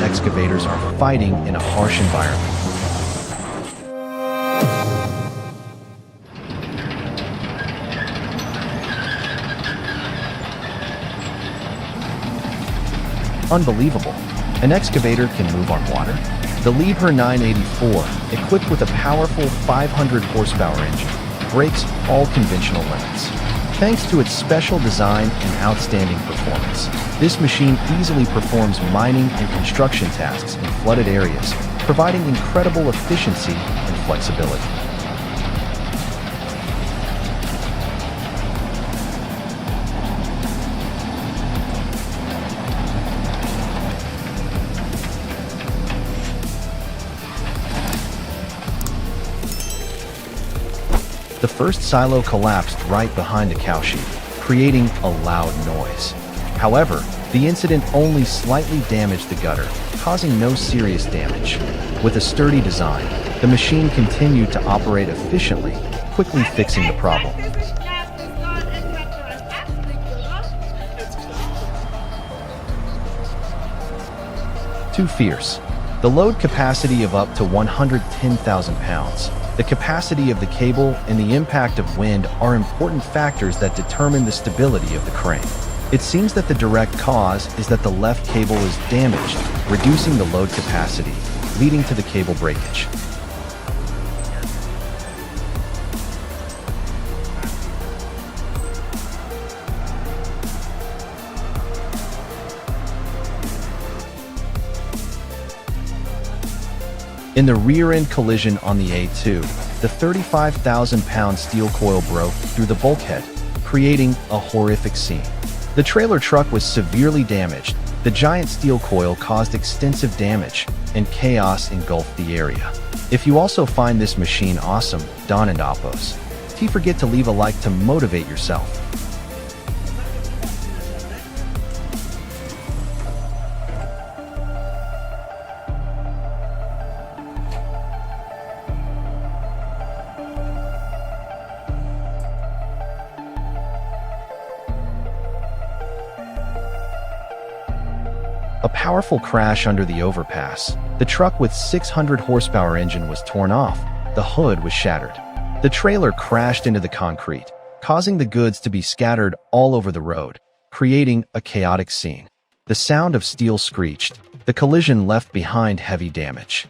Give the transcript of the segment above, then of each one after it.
excavators are fighting in a harsh environment. Unbelievable. An excavator can move on water? The Liebherr 984, equipped with a powerful 500 horsepower engine, breaks all conventional limits. Thanks to its special design and outstanding performance, this machine easily performs mining and construction tasks in flooded areas, providing incredible efficiency and flexibility. The first silo collapsed right behind the cowshed, creating a loud noise. However, the incident only slightly damaged the gutter, causing no serious damage. With a sturdy design, the machine continued to operate efficiently, quickly fixing the problem. Too fierce. The load capacity of up to 110,000 pounds. The capacity of the cable and the impact of wind are important factors that determine the stability of the crane. It seems that the direct cause is that the left cable is damaged, reducing the load capacity, leading to the cable breakage. In the rear-end collision on the A2, the 35,000-pound steel coil broke through the bulkhead, creating a horrific scene. The trailer truck was severely damaged. The giant steel coil caused extensive damage, and chaos engulfed the area. If you also find this machine awesome, Don and Appos, don't forget to leave a like to motivate yourself. A powerful crash under the overpass. The truck with 600 horsepower engine was torn off. The hood was shattered. The trailer crashed into the concrete, causing the goods to be scattered all over the road, creating a chaotic scene. The sound of steel screeched. The collision left behind heavy damage.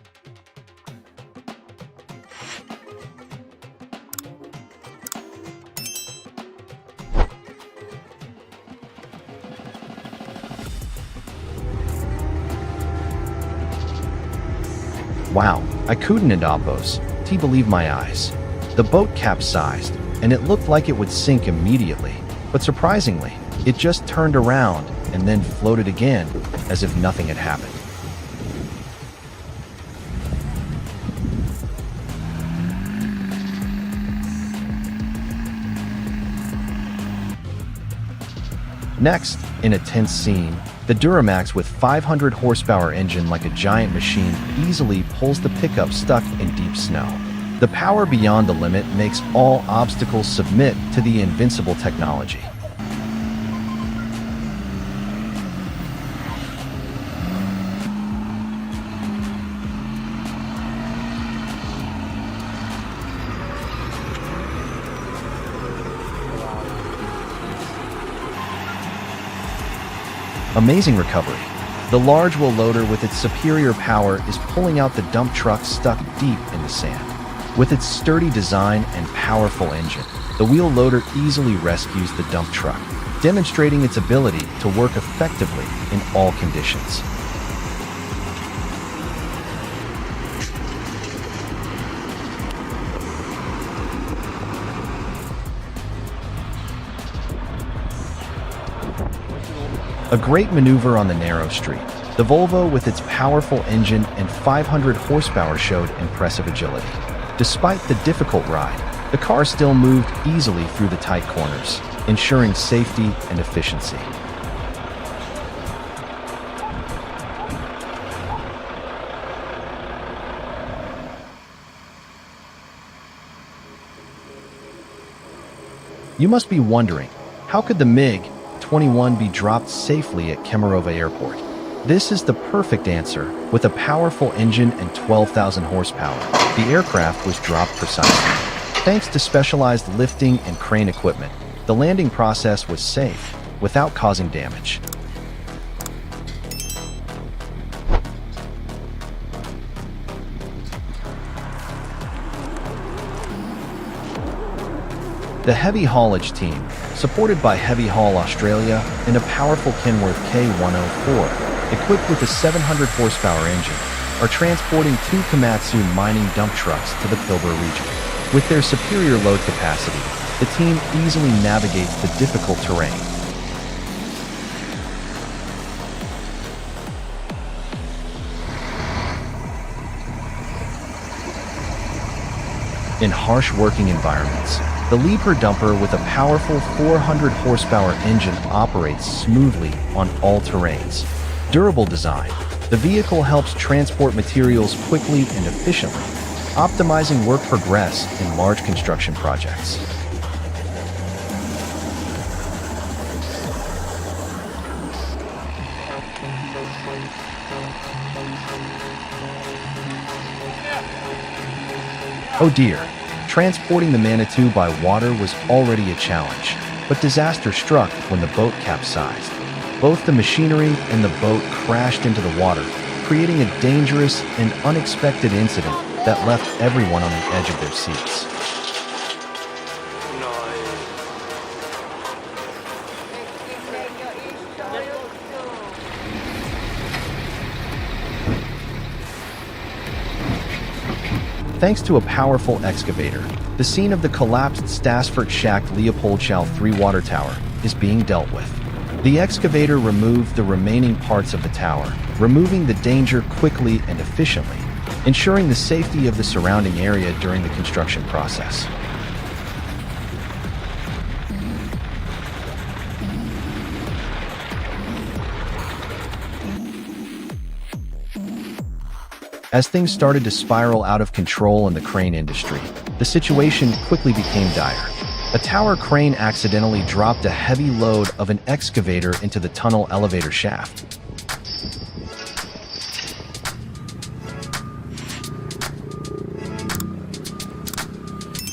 Wow, I couldn't Appos to believe my eyes. The boat capsized, and it looked like it would sink immediately, but surprisingly, it just turned around and then floated again, as if nothing had happened. Next, in a tense scene, the Duramax with 500 horsepower engine like a giant machine easily pulls the pickup stuck in deep snow. The power beyond the limit makes all obstacles submit to the invincible technology. Amazing recovery. The large wheel loader with its superior power is pulling out the dump truck stuck deep in the sand. With its sturdy design and powerful engine, the wheel loader easily rescues the dump truck, demonstrating its ability to work effectively in all conditions. A great maneuver on the narrow street. The Volvo with its powerful engine and 500 horsepower showed impressive agility. Despite the difficult ride, the car still moved easily through the tight corners, ensuring safety and efficiency. You must be wondering, how could the MiG-21 be dropped safely at Kemerovo Airport? This is the perfect answer. With a powerful engine and 12,000 horsepower, the aircraft was dropped precisely. Thanks to specialized lifting and crane equipment, the landing process was safe, without causing damage. The heavy haulage team, supported by Heavy Haul Australia and a powerful Kenworth K104, equipped with a 700 horsepower engine, are transporting two Komatsu mining dump trucks to the Pilbara region. With their superior load capacity, the team easily navigates the difficult terrain. In harsh working environments, the Leaper dumper with a powerful 400 horsepower engine operates smoothly on all terrains. Durable design, the vehicle helps transport materials quickly and efficiently, optimizing work progress in large construction projects. Oh dear, transporting the Manitou by water was already a challenge, but disaster struck when the boat capsized. Both the machinery and the boat crashed into the water, creating a dangerous and unexpected incident that left everyone on the edge of their seats. Thanks to a powerful excavator, the scene of the collapsed Stassfurt Schacht Leopoldschau 3 water tower is being dealt with. The excavator removed the remaining parts of the tower, removing the danger quickly and efficiently, ensuring the safety of the surrounding area during the construction process. As things started to spiral out of control in the crane industry, the situation quickly became dire. A tower crane accidentally dropped a heavy load of an excavator into the tunnel elevator shaft.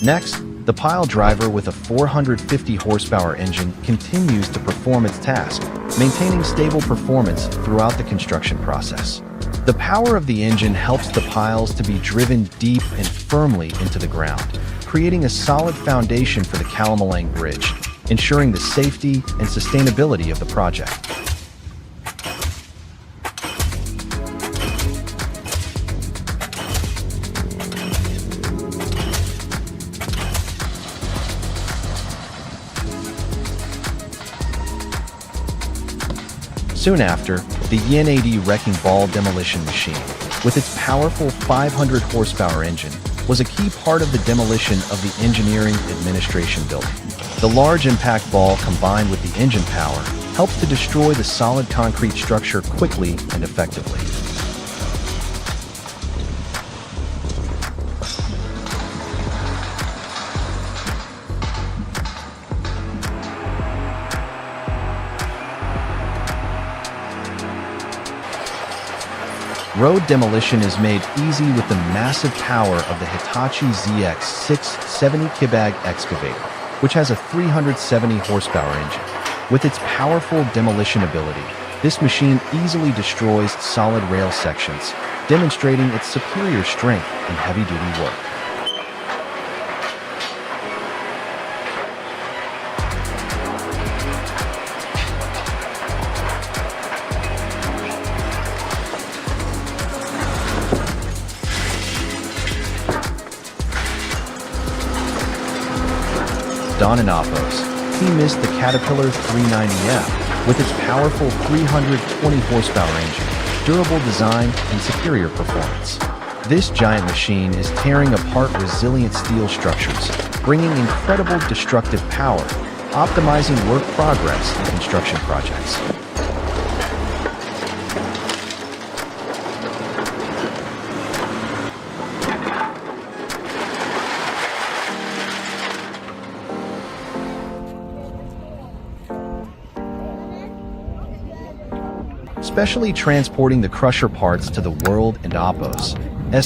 Next, the pile driver with a 450 horsepower engine continues to perform its task, maintaining stable performance throughout the construction process. The power of the engine helps the piles to be driven deep and firmly into the ground, creating a solid foundation for the Calamalang Bridge, ensuring the safety and sustainability of the project. Soon after, the Yen 80 wrecking ball demolition machine, with its powerful 500 horsepower engine, was a key part of the demolition of the Engineering Administration building. The large impact ball combined with the engine power helps to destroy the solid concrete structure quickly and effectively. Road demolition is made easy with the massive power of the Hitachi ZX 670 Kibag excavator, which has a 370 horsepower engine. With its powerful demolition ability, this machine easily destroys solid rail sections, demonstrating its superior strength in heavy-duty work. Don Anapos, he missed the Caterpillar 390F with its powerful 320 horsepower engine, durable design, and superior performance. This giant machine is tearing apart resilient steel structures, bringing incredible destructive power, optimizing work progress in construction projects. especially transporting the crusher parts to the World and Oppo's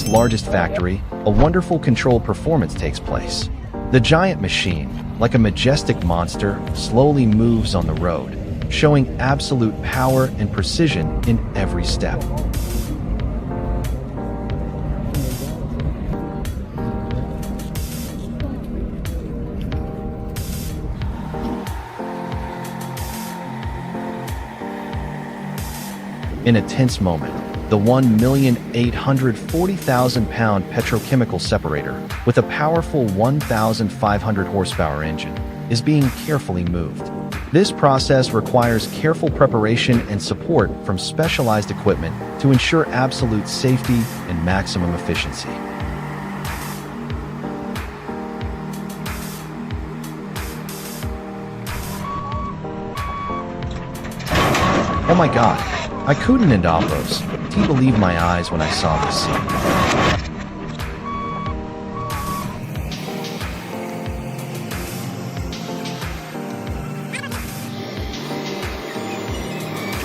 largest factory. A wonderful control performance takes place. The giant machine, like a majestic monster, slowly moves on the road, showing absolute power and precision in every step. In a tense moment, the 1,840,000-pound petrochemical separator, with a powerful 1,500 horsepower engine, is being carefully moved. This process requires careful preparation and support from specialized equipment to ensure absolute safety and maximum efficiency. Oh my God! I couldn't almost believe my eyes when I saw this scene.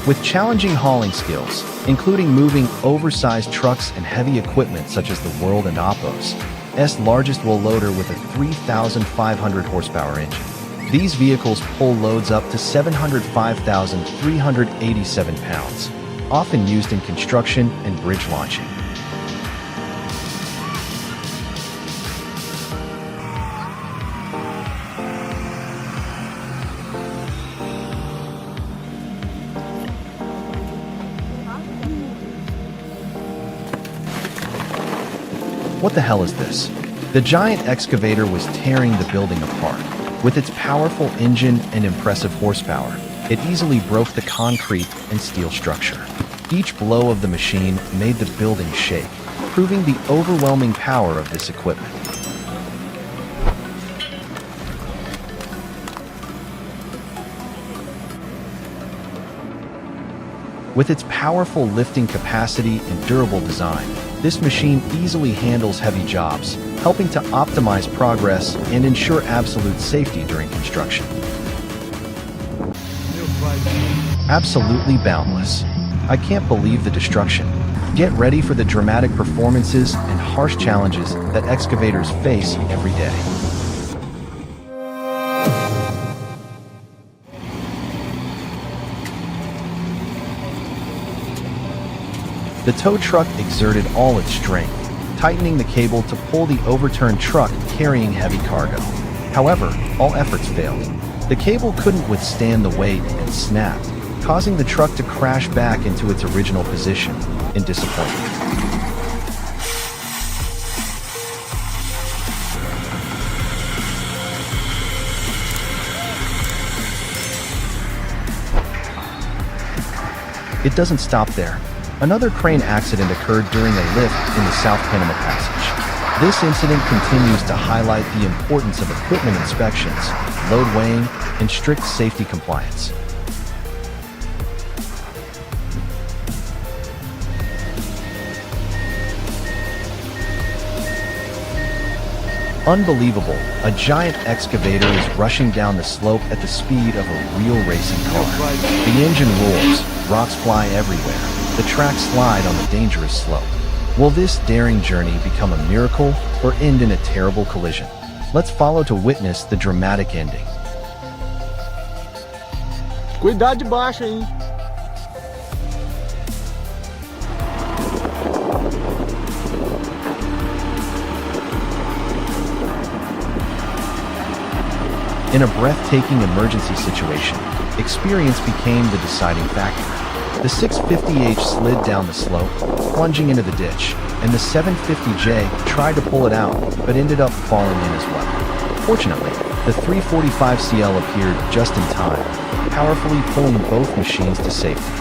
With challenging hauling skills, including moving oversized trucks and heavy equipment such as the World and Oppo's largest wheel loader with a 3,500 horsepower engine. These vehicles pull loads up to 705,387 pounds, often used in construction and bridge launching. What the hell is this? The giant excavator was tearing the building apart. With its powerful engine and impressive horsepower, it easily broke the concrete and steel structure. Each blow of the machine made the building shake, proving the overwhelming power of this equipment. With its powerful lifting capacity and durable design, this machine easily handles heavy jobs, helping to optimize progress and ensure absolute safety during construction. Absolutely boundless. I can't believe the destruction. Get ready for the dramatic performances and harsh challenges that excavators face every day. The tow truck exerted all its strength, tightening the cable to pull the overturned truck carrying heavy cargo. However, all efforts failed. The cable couldn't withstand the weight and snapped, causing the truck to crash back into its original position in disappointment. It doesn't stop there. Another crane accident occurred during a lift in the South Panama Passage. This incident continues to highlight the importance of equipment inspections, load weighing, and strict safety compliance. Unbelievable, a giant excavator is rushing down the slope at the speed of a real racing car. The engine roars, rocks fly everywhere. The tracks slide on the dangerous slope. Will this daring journey become a miracle or end in a terrible collision? Let's follow to witness the dramatic ending. Cuidado de baixo, hein? In a breathtaking emergency situation, experience became the deciding factor. The 650H slid down the slope, plunging into the ditch, and the 750J tried to pull it out, but ended up falling in as well. Fortunately, the 345CL appeared just in time, powerfully pulling both machines to safety.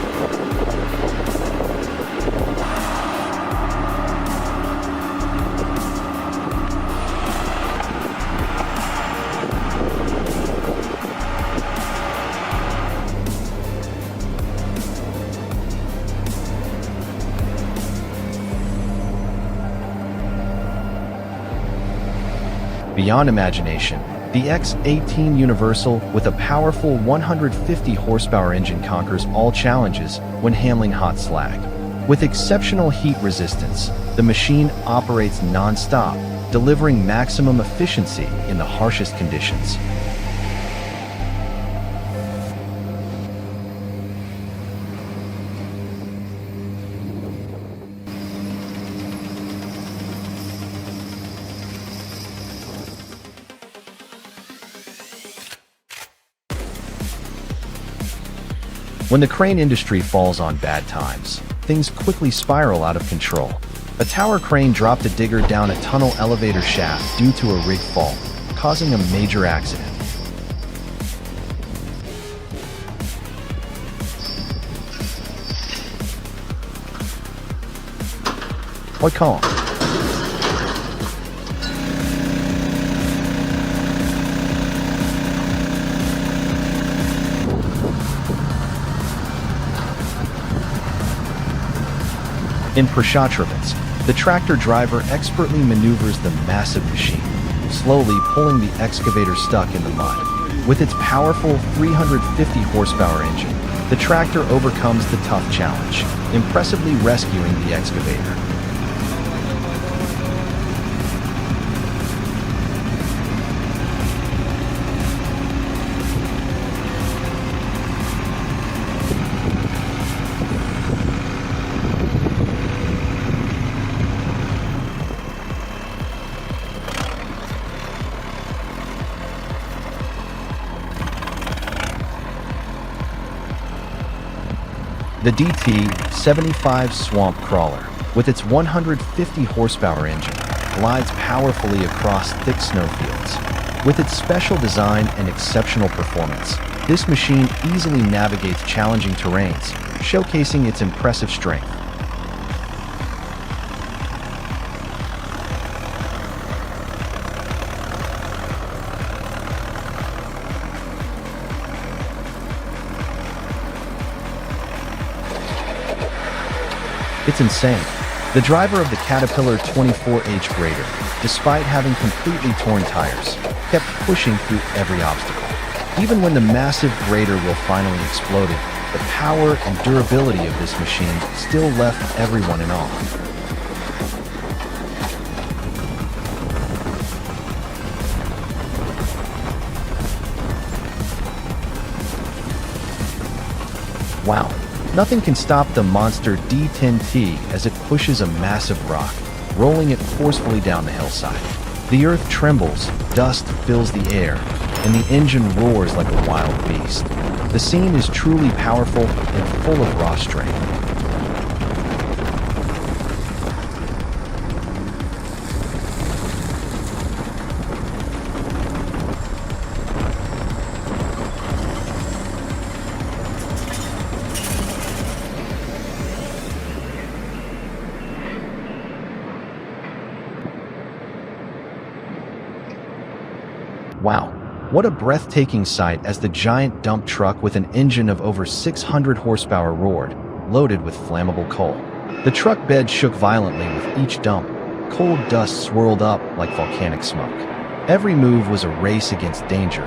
Beyond imagination, The X18 Universal with a powerful 150 horsepower engine conquers all challenges when handling hot slag. With exceptional heat resistance, the machine operates non-stop, delivering maximum efficiency in the harshest conditions. When the crane industry falls on bad times, things quickly spiral out of control. A tower crane dropped a digger down a tunnel elevator shaft due to a rig fault, causing a major accident. What call? In Prashatrovitz, the tractor driver expertly maneuvers the massive machine, slowly pulling the excavator stuck in the mud. With its powerful 350 horsepower engine, the tractor overcomes the tough challenge, impressively rescuing the excavator. The DT-75 Swamp Crawler, with its 150 horsepower engine, glides powerfully across thick snowfields. With its special design and exceptional performance, this machine easily navigates challenging terrains, showcasing its impressive strength. It's insane. The driver of the Caterpillar 24H grader, despite having completely torn tires, kept pushing through every obstacle. Even when the massive grader wheel finally exploded, the power and durability of this machine still left everyone in awe. Wow. Nothing can stop the monster D10T as it pushes a massive rock, rolling it forcefully down the hillside. The earth trembles, dust fills the air, and the engine roars like a wild beast. The scene is truly powerful and full of raw strength. Wow, what a breathtaking sight as the giant dump truck with an engine of over 600 horsepower roared, loaded with flammable coal. The truck bed shook violently with each dump. Cold dust swirled up like volcanic smoke. Every move was a race against danger,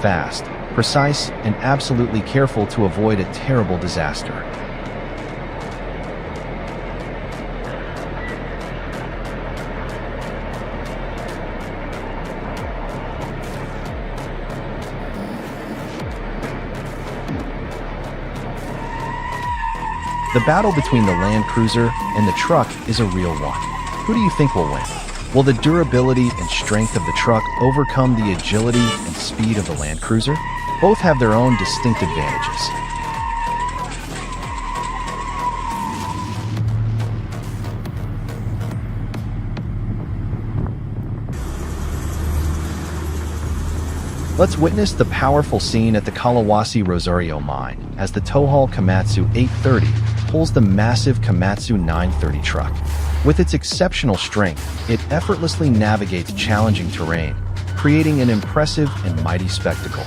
fast, precise, and absolutely careful to avoid a terrible disaster. The battle between the Land Cruiser and the truck is a real one. Who do you think will win? Will the durability and strength of the truck overcome the agility and speed of the Land Cruiser? Both have their own distinct advantages. Let's witness the powerful scene at the Kalawasi Rosario mine as the Tohol Komatsu 830 pulls the massive Komatsu 930 truck. With its exceptional strength, it effortlessly navigates challenging terrain, creating an impressive and mighty spectacle.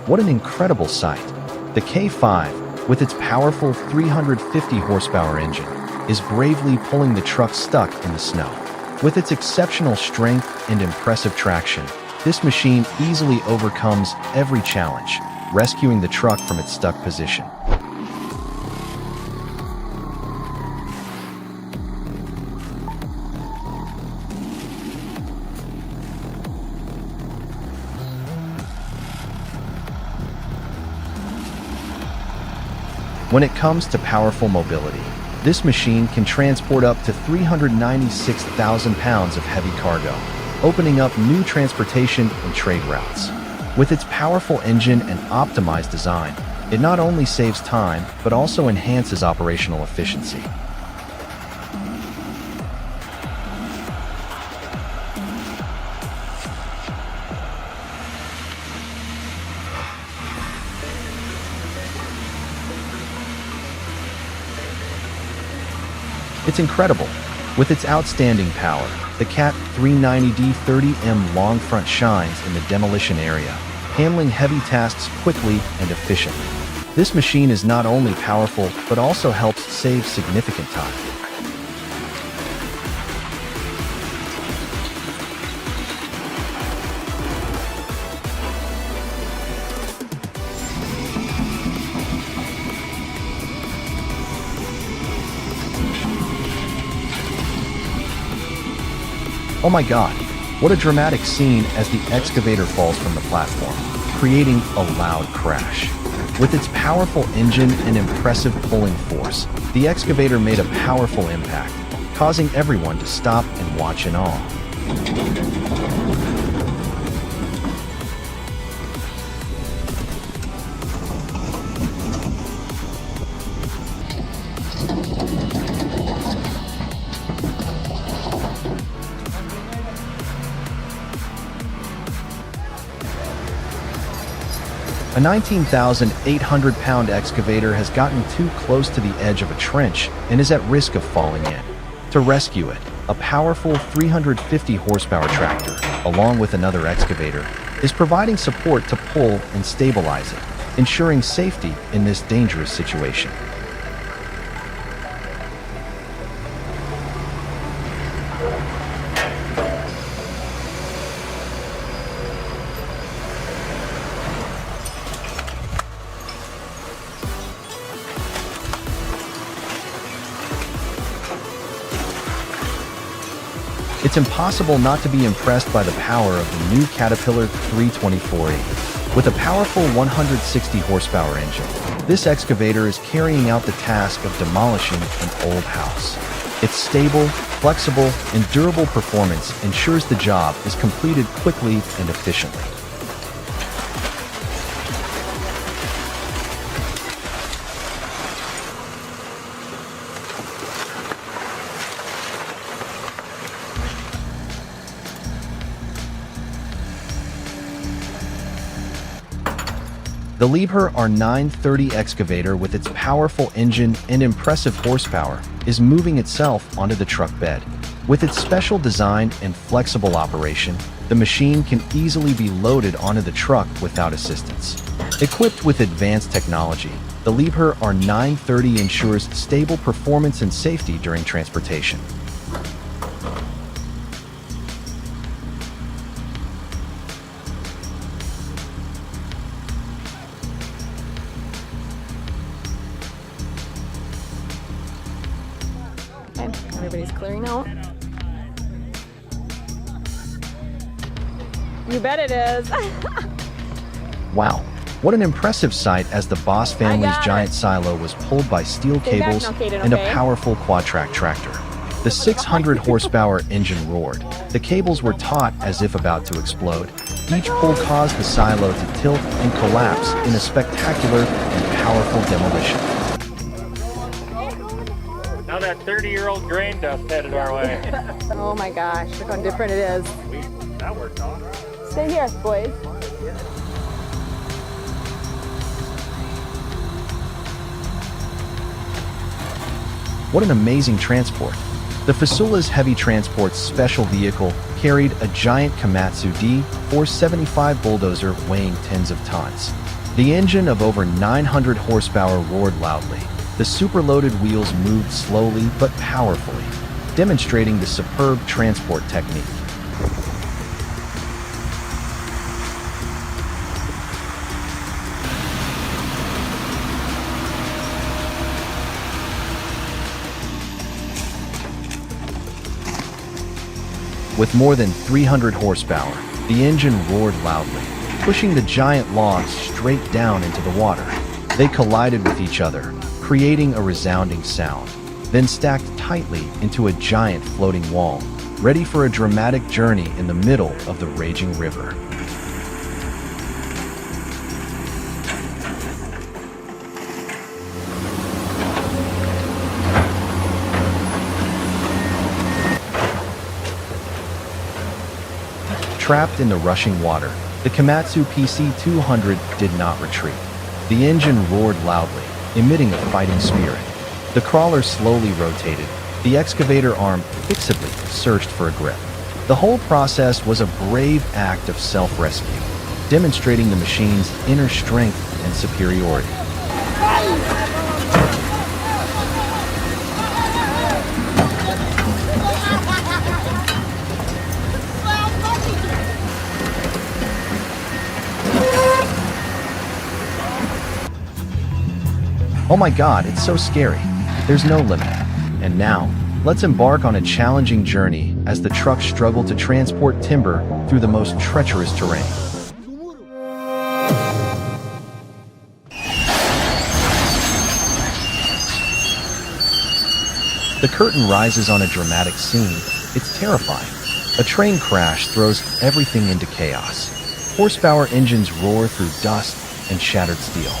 What an incredible sight! The K5, with its powerful 350 horsepower engine, is bravely pulling the truck stuck in the snow. With its exceptional strength and impressive traction, this machine easily overcomes every challenge, rescuing the truck from its stuck position. When it comes to powerful mobility, this machine can transport up to 396,000 pounds of heavy cargo, opening up new transportation and trade routes. With its powerful engine and optimized design, it not only saves time, but also enhances operational efficiency. It's incredible. With its outstanding power, the Cat 390D 30M long front shines in the demolition area, handling heavy tasks quickly and efficiently. This machine is not only powerful, but also helps save significant time. Oh my God, what a dramatic scene as the excavator falls from the platform, creating a loud crash. With its powerful engine and impressive pulling force, the excavator made a powerful impact, causing everyone to stop and watch in awe. A 19,800-pound excavator has gotten too close to the edge of a trench and is at risk of falling in. To rescue it, a powerful 350 horsepower tractor, along with another excavator, is providing support to pull and stabilize it, ensuring safety in this dangerous situation. It's impossible not to be impressed by the power of the new Caterpillar 324E. With a powerful 160 horsepower engine, this excavator is carrying out the task of demolishing an old house. Its stable, flexible, and durable performance ensures the job is completed quickly and efficiently. The Liebherr R930 excavator, with its powerful engine and impressive horsepower, is moving itself onto the truck bed. With its special design and flexible operation, the machine can easily be loaded onto the truck without assistance. Equipped with advanced technology, the Liebherr R930 ensures stable performance and safety during transportation. Everybody's clearing out. You bet it is. Wow, what an impressive sight as the Boss family's giant silo was pulled by steel cables and a powerful quad-track tractor. The 600 horsepower engine roared. The cables were taut as if about to explode. Each pull caused the silo to tilt and collapse in a spectacular and powerful demolition. Now that 30-year-old grain dust headed our way. Oh my gosh, look how different it is. That worked out. Stay here, boys. What an amazing transport! The Fasula's heavy transport special vehicle carried a giant Komatsu D475 bulldozer weighing tens of tons. The engine of over 900 horsepower roared loudly. The superloaded wheels moved slowly but powerfully, demonstrating the superb transport technique. With more than 300 horsepower, the engine roared loudly, pushing the giant logs straight down into the water. They collided with each other, creating a resounding sound, then stacked tightly into a giant floating wall, ready for a dramatic journey in the middle of the raging river. Trapped in the rushing water, the Komatsu PC-200 did not retreat. The engine roared loudly, emitting a fighting spirit. The crawler slowly rotated. The excavator arm fixedly searched for a grip. The whole process was a brave act of self-rescue, demonstrating the machine's inner strength and superiority. Oh my God, it's so scary. There's no limit. And now, let's embark on a challenging journey as the trucks struggle to transport timber through the most treacherous terrain. The curtain rises on a dramatic scene. It's terrifying. A train crash throws everything into chaos. Horsepower engines roar through dust and shattered steel.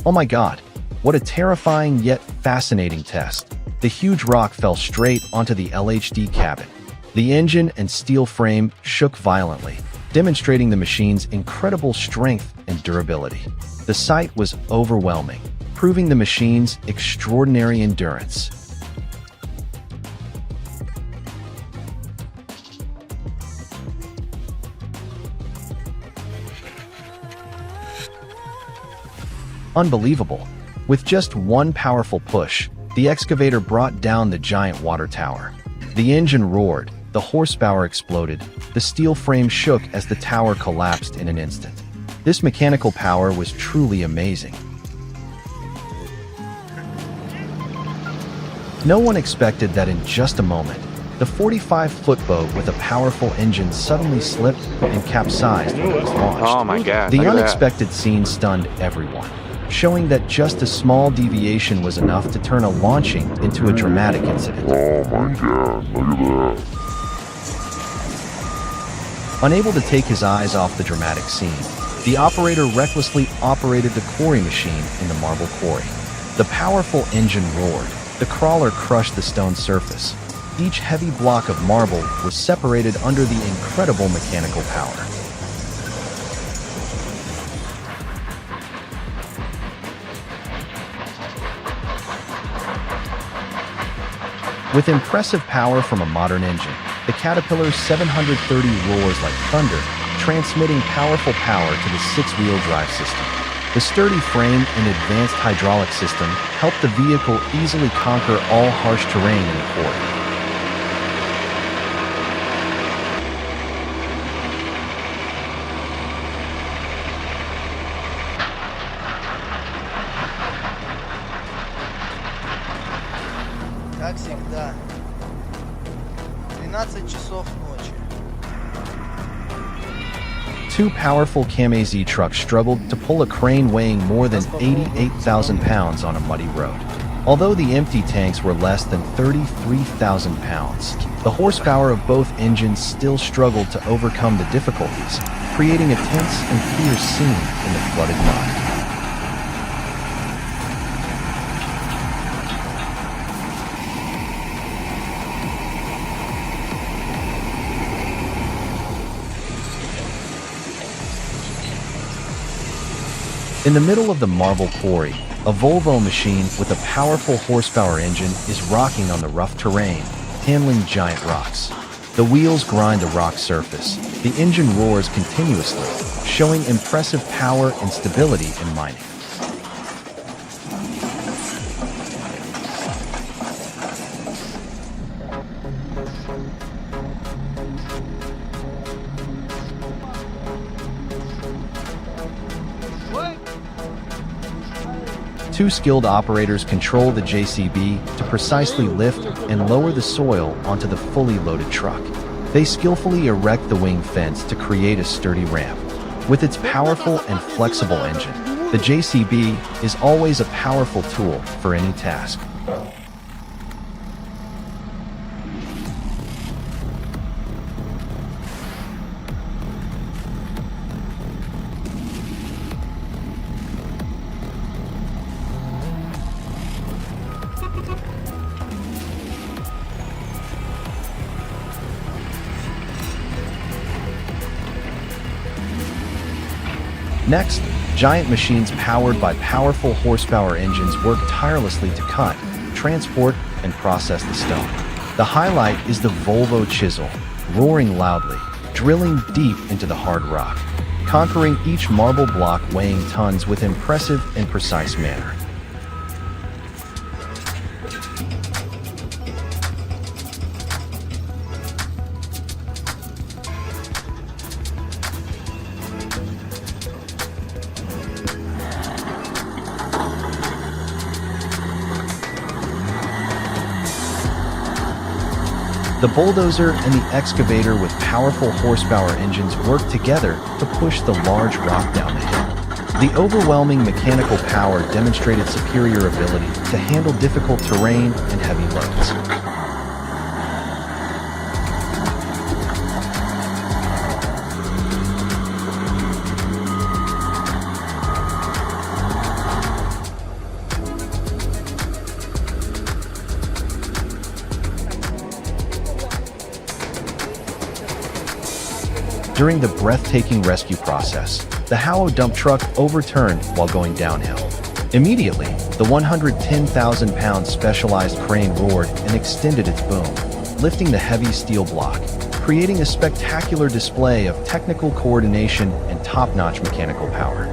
Oh my God, what a terrifying yet fascinating test. The huge rock fell straight onto the LHD cabin. The engine and steel frame shook violently, demonstrating the machine's incredible strength and durability. The sight was overwhelming, proving the machine's extraordinary endurance. Unbelievable. With just one powerful push, the excavator brought down the giant water tower. The engine roared, the horsepower exploded, the steel frame shook as the tower collapsed in an instant. This mechanical power was truly amazing. No one expected that in just a moment, the 45-foot boat with a powerful engine suddenly slipped and capsized when it was launched. Oh my God. The look at that. unexpected scene stunned everyone, showing that just a small deviation was enough to turn a launching into a dramatic incident. Oh my God, look at that. Unable to take his eyes off the dramatic scene, the operator recklessly operated the quarry machine in the marble quarry. The powerful engine roared. The crawler crushed the stone surface. Each heavy block of marble was separated under the incredible mechanical power. With impressive power from a modern engine, the Caterpillar's 730 roars like thunder, transmitting powerful power to the six-wheel drive system. The sturdy frame and advanced hydraulic system helped the vehicle easily conquer all harsh terrain in the quarry. Как всегда, 13 часов ночи. Two powerful KMAZ trucks struggled to pull a crane weighing more than 88,000 pounds on a muddy road. Although the empty tanks were less than 33,000 pounds, the horsepower of both engines still struggled to overcome the difficulties, creating a tense and fierce scene in the flooded mud. In the middle of the marble quarry, a Volvo machine with a powerful horsepower engine is rocking on the rough terrain, handling giant rocks. The wheels grind the rock surface. The engine roars continuously, showing impressive power and stability in mining. Two skilled operators control the JCB to precisely lift and lower the soil onto the fully loaded truck. They skillfully erect the wing fence to create a sturdy ramp. With its powerful and flexible engine, the JCB is always a powerful tool for any task. Next, giant machines powered by powerful horsepower engines work tirelessly to cut, transport, and process the stone. The highlight is the Volvo chisel, roaring loudly, drilling deep into the hard rock, conquering each marble block weighing tons with impressive and precise manner. The bulldozer and the excavator with powerful horsepower engines work together to push the large rock down the hill. The overwhelming mechanical power demonstrated superior ability to handle difficult terrain and heavy loads. During the breathtaking rescue process, the Howe dump truck overturned while going downhill. Immediately, the 110,000-pound specialized crane roared and extended its boom, lifting the heavy steel block, creating a spectacular display of technical coordination and top-notch mechanical power.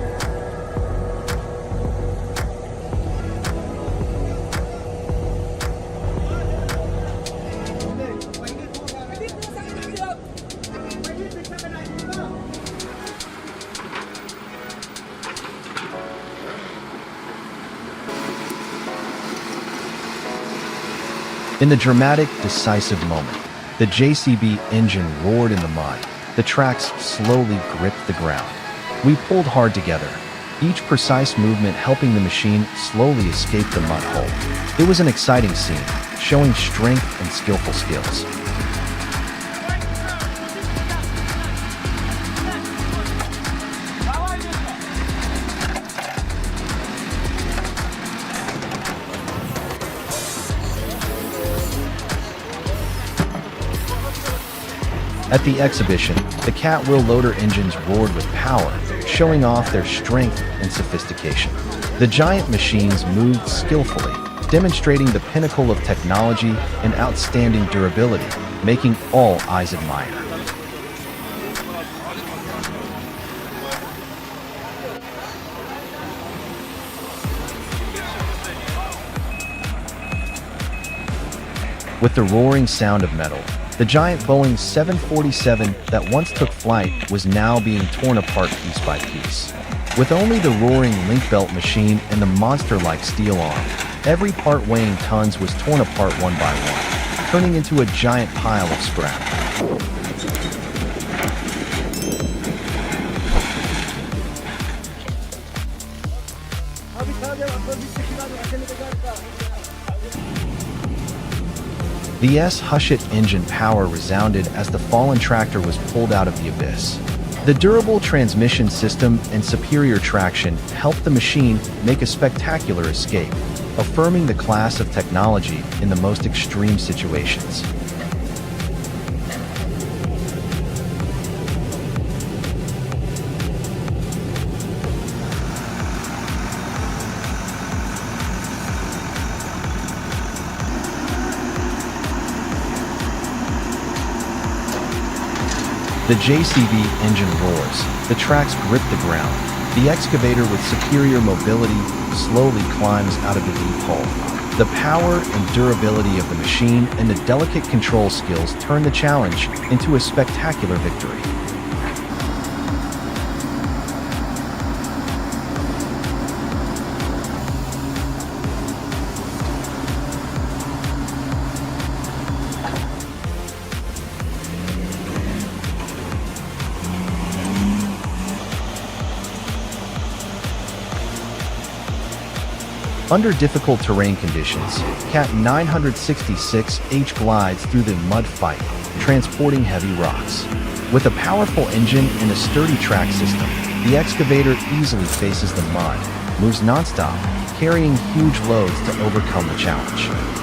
In the dramatic, decisive moment, the JCB engine roared in the mud. The tracks slowly gripped the ground. We pulled hard together, each precise movement helping the machine slowly escape the mud hole. It was an exciting scene, showing strength and skillful skills. At the exhibition, the Cat Wheel Loader engines roared with power, showing off their strength and sophistication. The giant machines moved skillfully, demonstrating the pinnacle of technology and outstanding durability, making all eyes admire. With the roaring sound of metal, the giant Boeing 747 that once took flight was now being torn apart piece by piece. With only the roaring link belt machine and the monster-like steel arm, every part weighing tons was torn apart one by one, turning into a giant pile of scrap. The Hushit engine power resounded as the fallen tractor was pulled out of the abyss. The durable transmission system and superior traction helped the machine make a spectacular escape, affirming the class of technology in the most extreme situations. The JCB engine roars, the tracks grip the ground. The excavator with superior mobility slowly climbs out of the deep hole. The power and durability of the machine and the delicate control skills turn the challenge into a spectacular victory. Under difficult terrain conditions, Cat 966H glides through the mud fight, transporting heavy rocks. With a powerful engine and a sturdy track system, the excavator easily faces the mud, moves nonstop, carrying huge loads to overcome the challenge.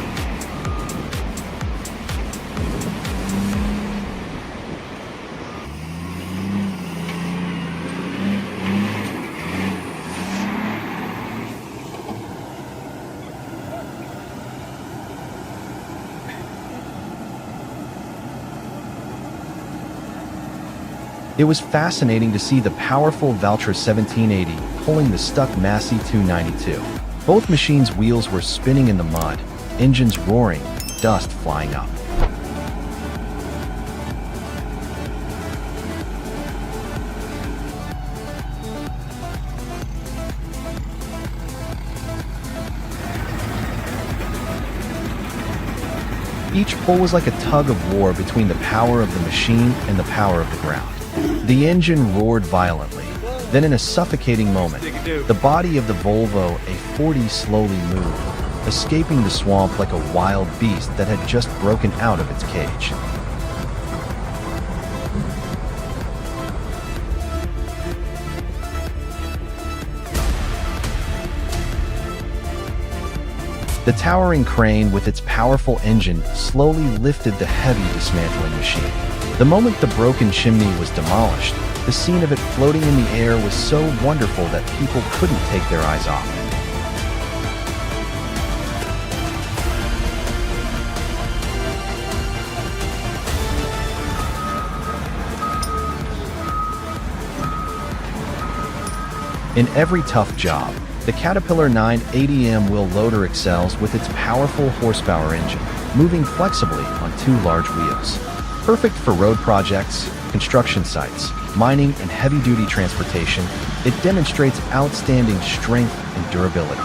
It was fascinating to see the powerful Valtra 1780 pulling the stuck Massey 292. Both machines' wheels were spinning in the mud, engines roaring, dust flying up. Each pull was like a tug of war between the power of the machine and the power of the ground. The engine roared violently. Then in a suffocating moment, the body of the Volvo A40 slowly moved, escaping the swamp like a wild beast that had just broken out of its cage. The towering crane with its powerful engine slowly lifted the heavy dismantling machine. The moment the broken chimney was demolished, the scene of it floating in the air was so wonderful that people couldn't take their eyes off it. In every tough job, the Caterpillar 980M wheel loader excels with its powerful horsepower engine, moving flexibly on two large wheels. Perfect for road projects, construction sites, mining, and heavy-duty transportation, it demonstrates outstanding strength and durability.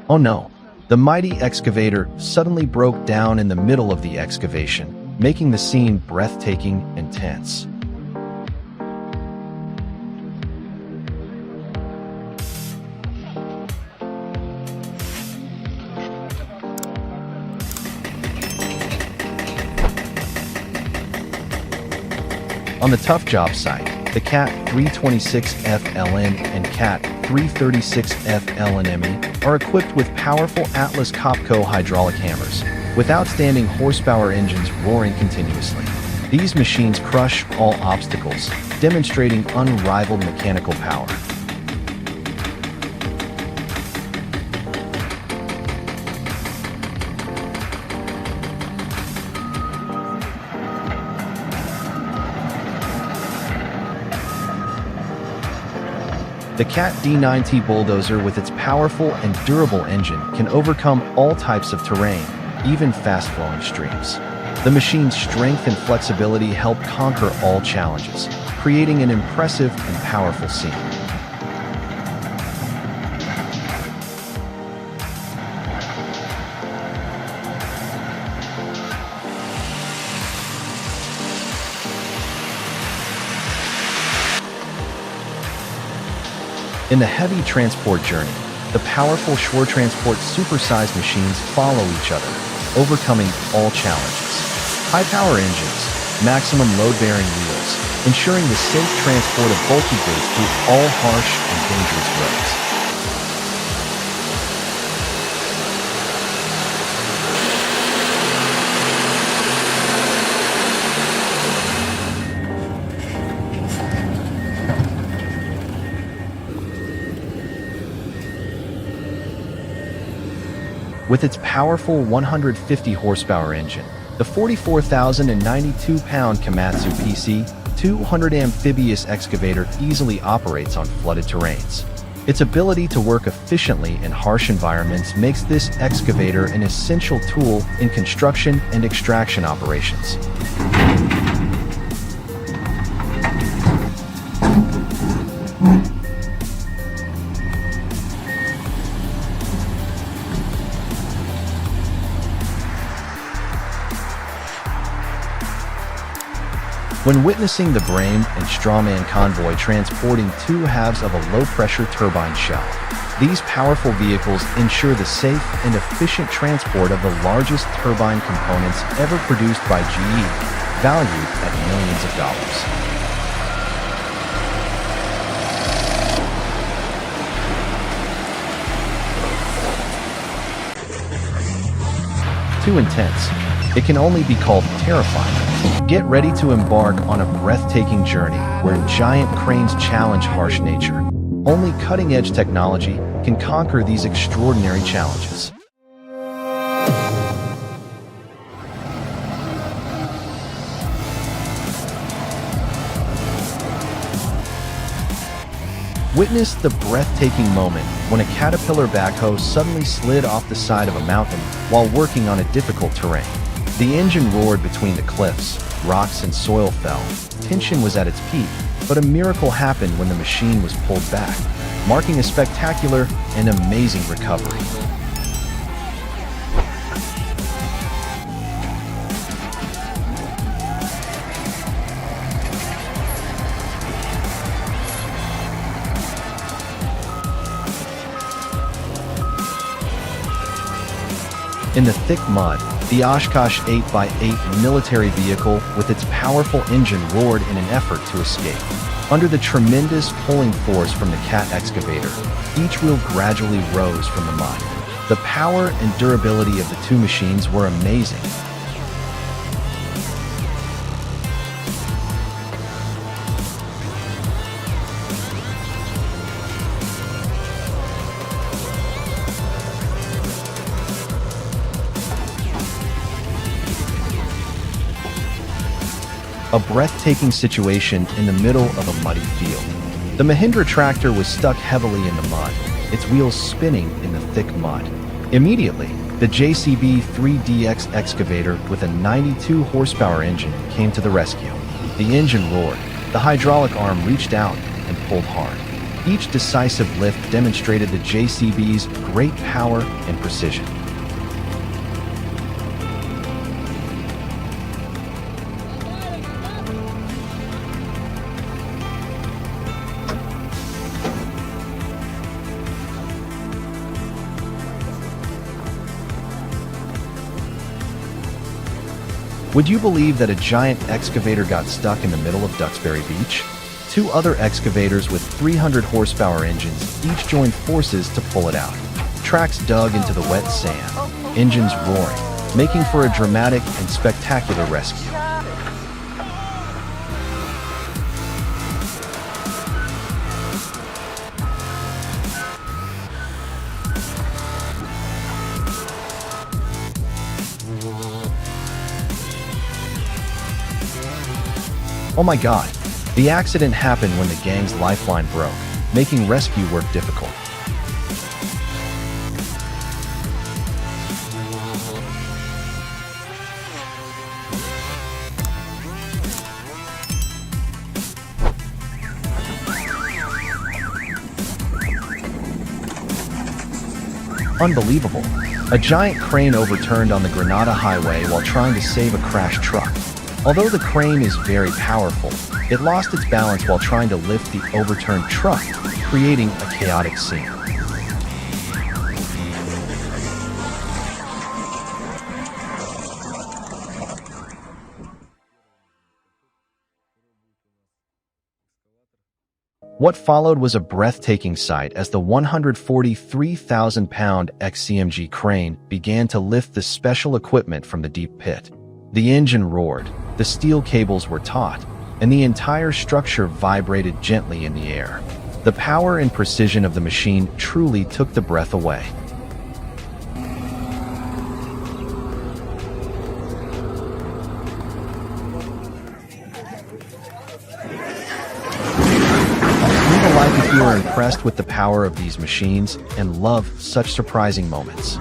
Oh no! The mighty excavator suddenly broke down in the middle of the excavation, making the scene breathtaking and tense. On the tough job site, the Cat 326FLN and Cat 336FLNME are equipped with powerful Atlas Copco hydraulic hammers, with outstanding horsepower engines roaring continuously. These machines crush all obstacles, demonstrating unrivaled mechanical power. The Cat D9T bulldozer with its powerful and durable engine can overcome all types of terrain, even fast-flowing streams. The machine's strength and flexibility help conquer all challenges, creating an impressive and powerful scene. In the heavy transport journey, the powerful shore transport supersized machines follow each other, overcoming all challenges. High-power engines, maximum load-bearing wheels, ensuring the safe transport of bulky goods through all harsh and dangerous roads. With its powerful 150 horsepower engine, the 44,092-pound Komatsu PC-200 amphibious excavator easily operates on flooded terrains. Its ability to work efficiently in harsh environments makes this excavator an essential tool in construction and extraction operations. When witnessing the Brame and Strawman convoy transporting two halves of a low-pressure turbine shell, these powerful vehicles ensure the safe and efficient transport of the largest turbine components ever produced by GE, valued at millions of dollars. Too intense. It can only be called terrifying. Get ready to embark on a breathtaking journey where giant cranes challenge harsh nature. Only cutting-edge technology can conquer these extraordinary challenges. Witness the breathtaking moment when a Caterpillar backhoe suddenly slid off the side of a mountain while working on a difficult terrain. The engine roared between the cliffs, rocks and soil fell. Tension was at its peak, but a miracle happened when the machine was pulled back, marking a spectacular and amazing recovery. In the thick mud, the Oshkosh 8x8 military vehicle with its powerful engine roared in an effort to escape. Under the tremendous pulling force from the Cat excavator, each wheel gradually rose from the mud. The power and durability of the two machines were amazing. A breathtaking situation in the middle of a muddy field. The Mahindra tractor was stuck heavily in the mud, its wheels spinning in the thick mud. Immediately, the JCB 3DX excavator with a 92 horsepower engine came to the rescue. The engine roared, the hydraulic arm reached out and pulled hard. Each decisive lift demonstrated the JCB's great power and precision. Would you believe that a giant excavator got stuck in the middle of Duxbury Beach? Two other excavators with 300 horsepower engines each joined forces to pull it out. Tracks dug into the wet sand, engines roaring, making for a dramatic and spectacular rescue. Oh my God, the accident happened when the gang's lifeline broke, making rescue work difficult. Unbelievable. A giant crane overturned on the Granada Highway while trying to save a crashed truck. Although the crane is very powerful, it lost its balance while trying to lift the overturned truck, creating a chaotic scene. What followed was a breathtaking sight as the 143,000-pound XCMG crane began to lift the special equipment from the deep pit. The engine roared, the steel cables were taut, and the entire structure vibrated gently in the air. The power and precision of the machine truly took the breath away. like if you are impressed with the power of these machines and love such surprising moments.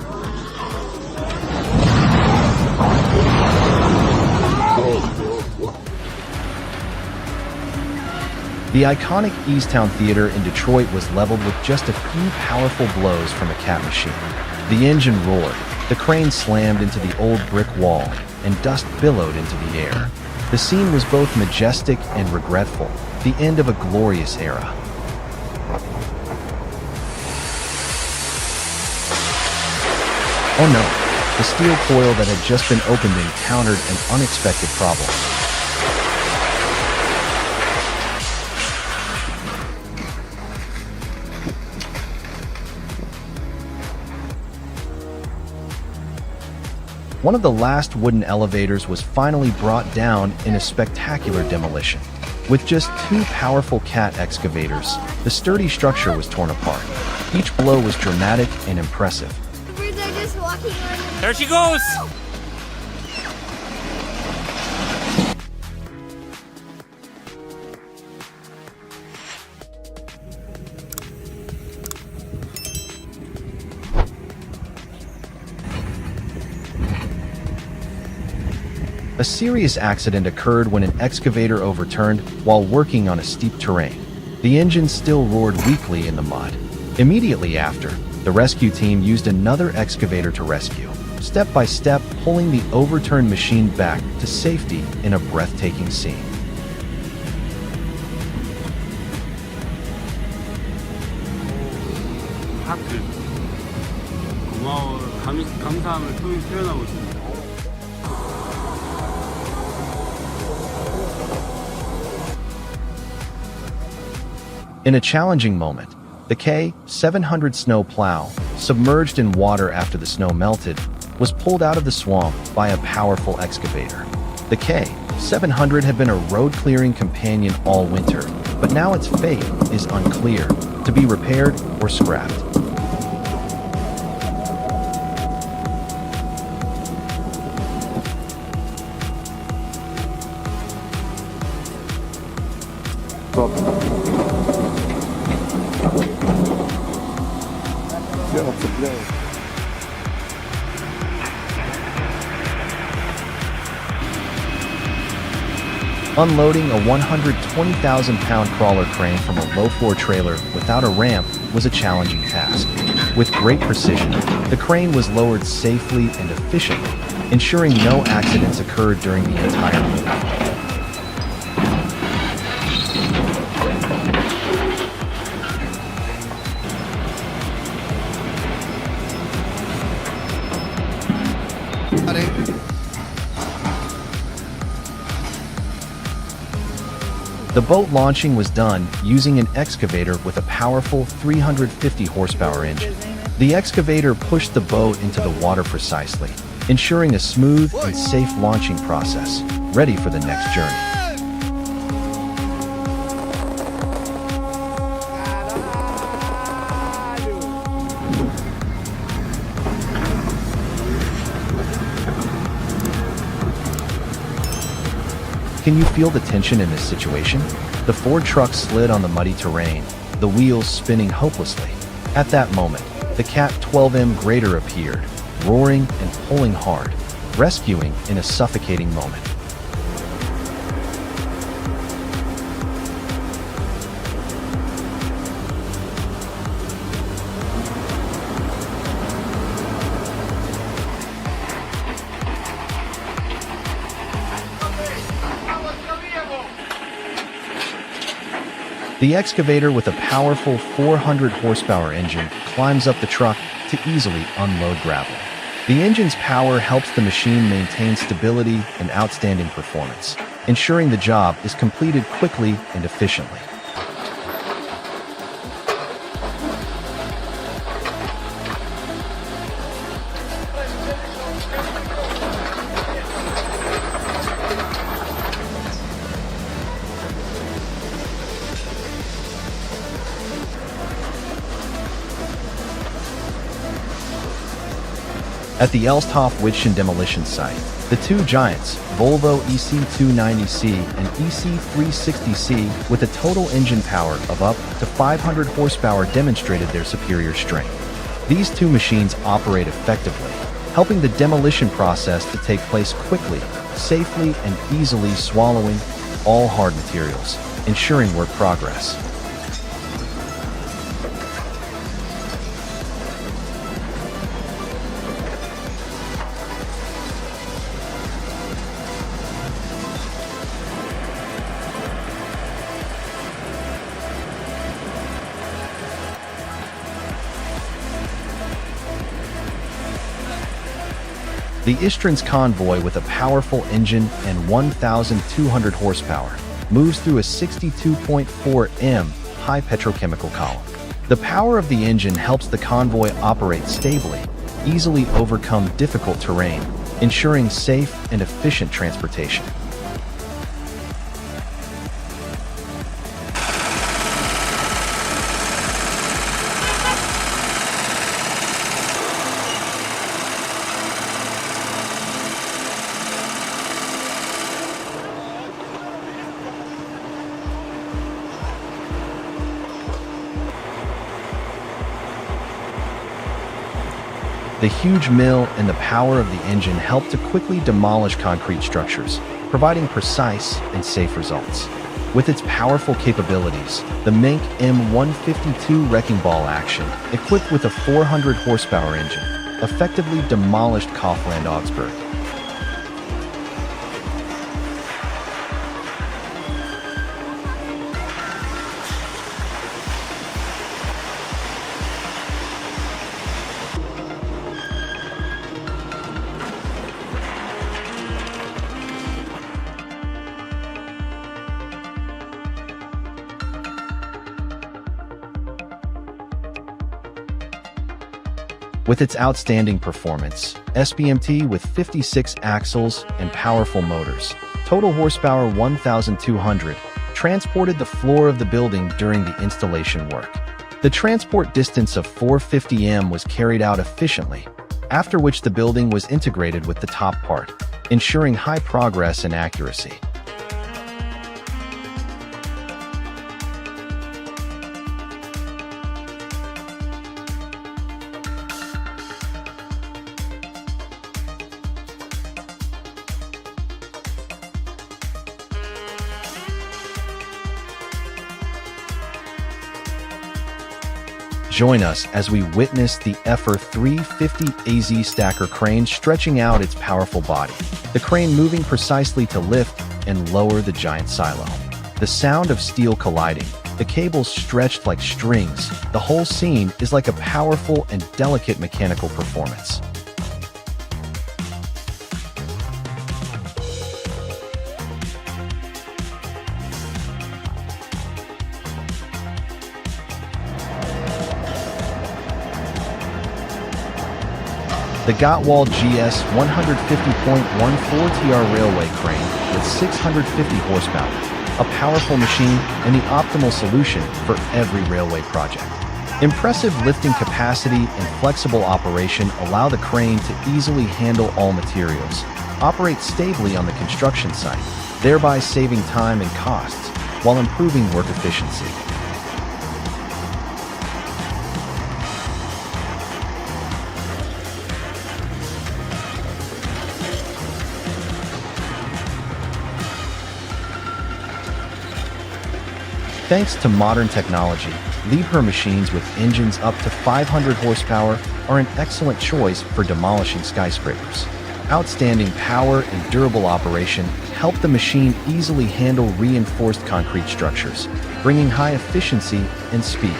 The iconic Easttown Theater in Detroit was leveled with just a few powerful blows from a cat machine. The engine roared, the crane slammed into the old brick wall, and dust billowed into the air. The scene was both majestic and regretful, the end of a glorious era. Oh no, the steel coil that had just been opened encountered an unexpected problem. One of the last wooden elevators was finally brought down in a spectacular demolition. With just two powerful cat excavators, the sturdy structure was torn apart. Each blow was dramatic and impressive. The birds are just walking around. There she goes! A serious accident occurred when an excavator overturned while working on a steep terrain. The engine still roared weakly in the mud. Immediately after, the rescue team used another excavator to rescue, step by step pulling the overturned machine back to safety in a breathtaking scene. 하트 고마워 감사함을 표현하고 있습니다. In a challenging moment, the K700 snow plow, submerged in water after the snow melted, was pulled out of the swamp by a powerful excavator. The K700 had been a road-clearing companion all winter, but now its fate is unclear, to be repaired or scrapped. Unloading a 120,000-pound crawler crane from a low-floor trailer without a ramp was a challenging task. With great precision, the crane was lowered safely and efficiently, ensuring no accidents occurred during the entire move. The boat launching was done using an excavator with a powerful 350 horsepower engine. The excavator pushed the boat into the water precisely, ensuring a smooth and safe launching process, ready for the next journey. Can you feel the tension in this situation? The Ford truck slid on the muddy terrain, the wheels spinning hopelessly. At that moment, the Cat 12M grader appeared, roaring and pulling hard, rescuing in a suffocating moment. The excavator with a powerful 400 horsepower engine climbs up the truck to easily unload gravel. The engine's power helps the machine maintain stability and outstanding performance, ensuring the job is completed quickly and efficiently. At the Elsthof-Witschen demolition site, the two giants, Volvo EC290C and EC360C, with a total engine power of up to 500 horsepower, demonstrated their superior strength. These two machines operate effectively, helping the demolition process to take place quickly, safely, and easily, swallowing all hard materials, ensuring work progress. The Istrin's convoy, with a powerful engine and 1,200 horsepower, moves through a 62.4 m high petrochemical column. The power of the engine helps the convoy operate stably, easily overcome difficult terrain, ensuring safe and efficient transportation. The huge mill and the power of the engine help to quickly demolish concrete structures, providing precise and safe results. With its powerful capabilities, the Mink M152 wrecking ball action, equipped with a 400 horsepower engine, effectively demolished Kaufland Augsburg. With its outstanding performance, SBMT with 56 axles and powerful motors, total horsepower 1,200, transported the floor of the building during the installation work. The transport distance of 450 m was carried out efficiently, after which the building was integrated with the top part, ensuring high progress and accuracy. Join us as we witness the FR 350 AZ stacker crane stretching out its powerful body, the crane moving precisely to lift and lower the giant silo. The sound of steel colliding, the cables stretched like strings, the whole scene is like a powerful and delicate mechanical performance. The Gottwald GS 150.14 TR railway crane with 650 horsepower, a powerful machine and the optimal solution for every railway project. Impressive lifting capacity and flexible operation allow the crane to easily handle all materials, operate stably on the construction site, thereby saving time and costs while improving work efficiency. Thanks to modern technology, Liebherr machines with engines up to 500 horsepower are an excellent choice for demolishing skyscrapers. Outstanding power and durable operation help the machine easily handle reinforced concrete structures, bringing high efficiency and speed.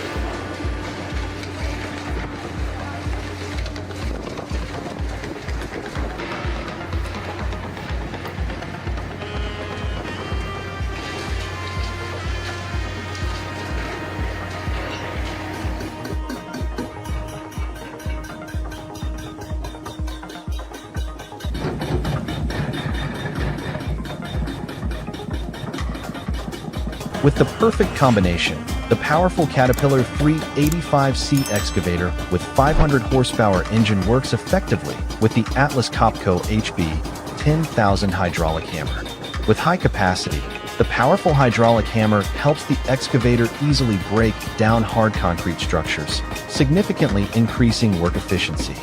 With the perfect combination, The powerful Caterpillar 385C excavator with 500 horsepower engine works effectively with the Atlas Copco HB 10,000 hydraulic hammer. With high capacity, the powerful hydraulic hammer helps the excavator easily break down hard concrete structures, significantly increasing work efficiency.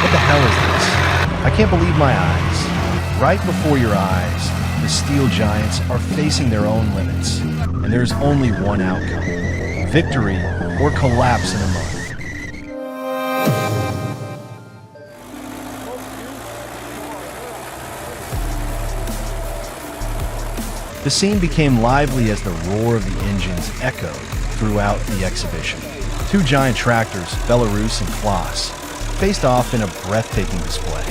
What the hell is this? I can't believe my eyes. Right before your eyes, the steel giants are facing their own limits, and there's only one outcome: victory or collapse in the mud. The scene became lively as the roar of the engines echoed throughout the exhibition. Two giant tractors, Belarus and Klaas, faced off in a breathtaking display.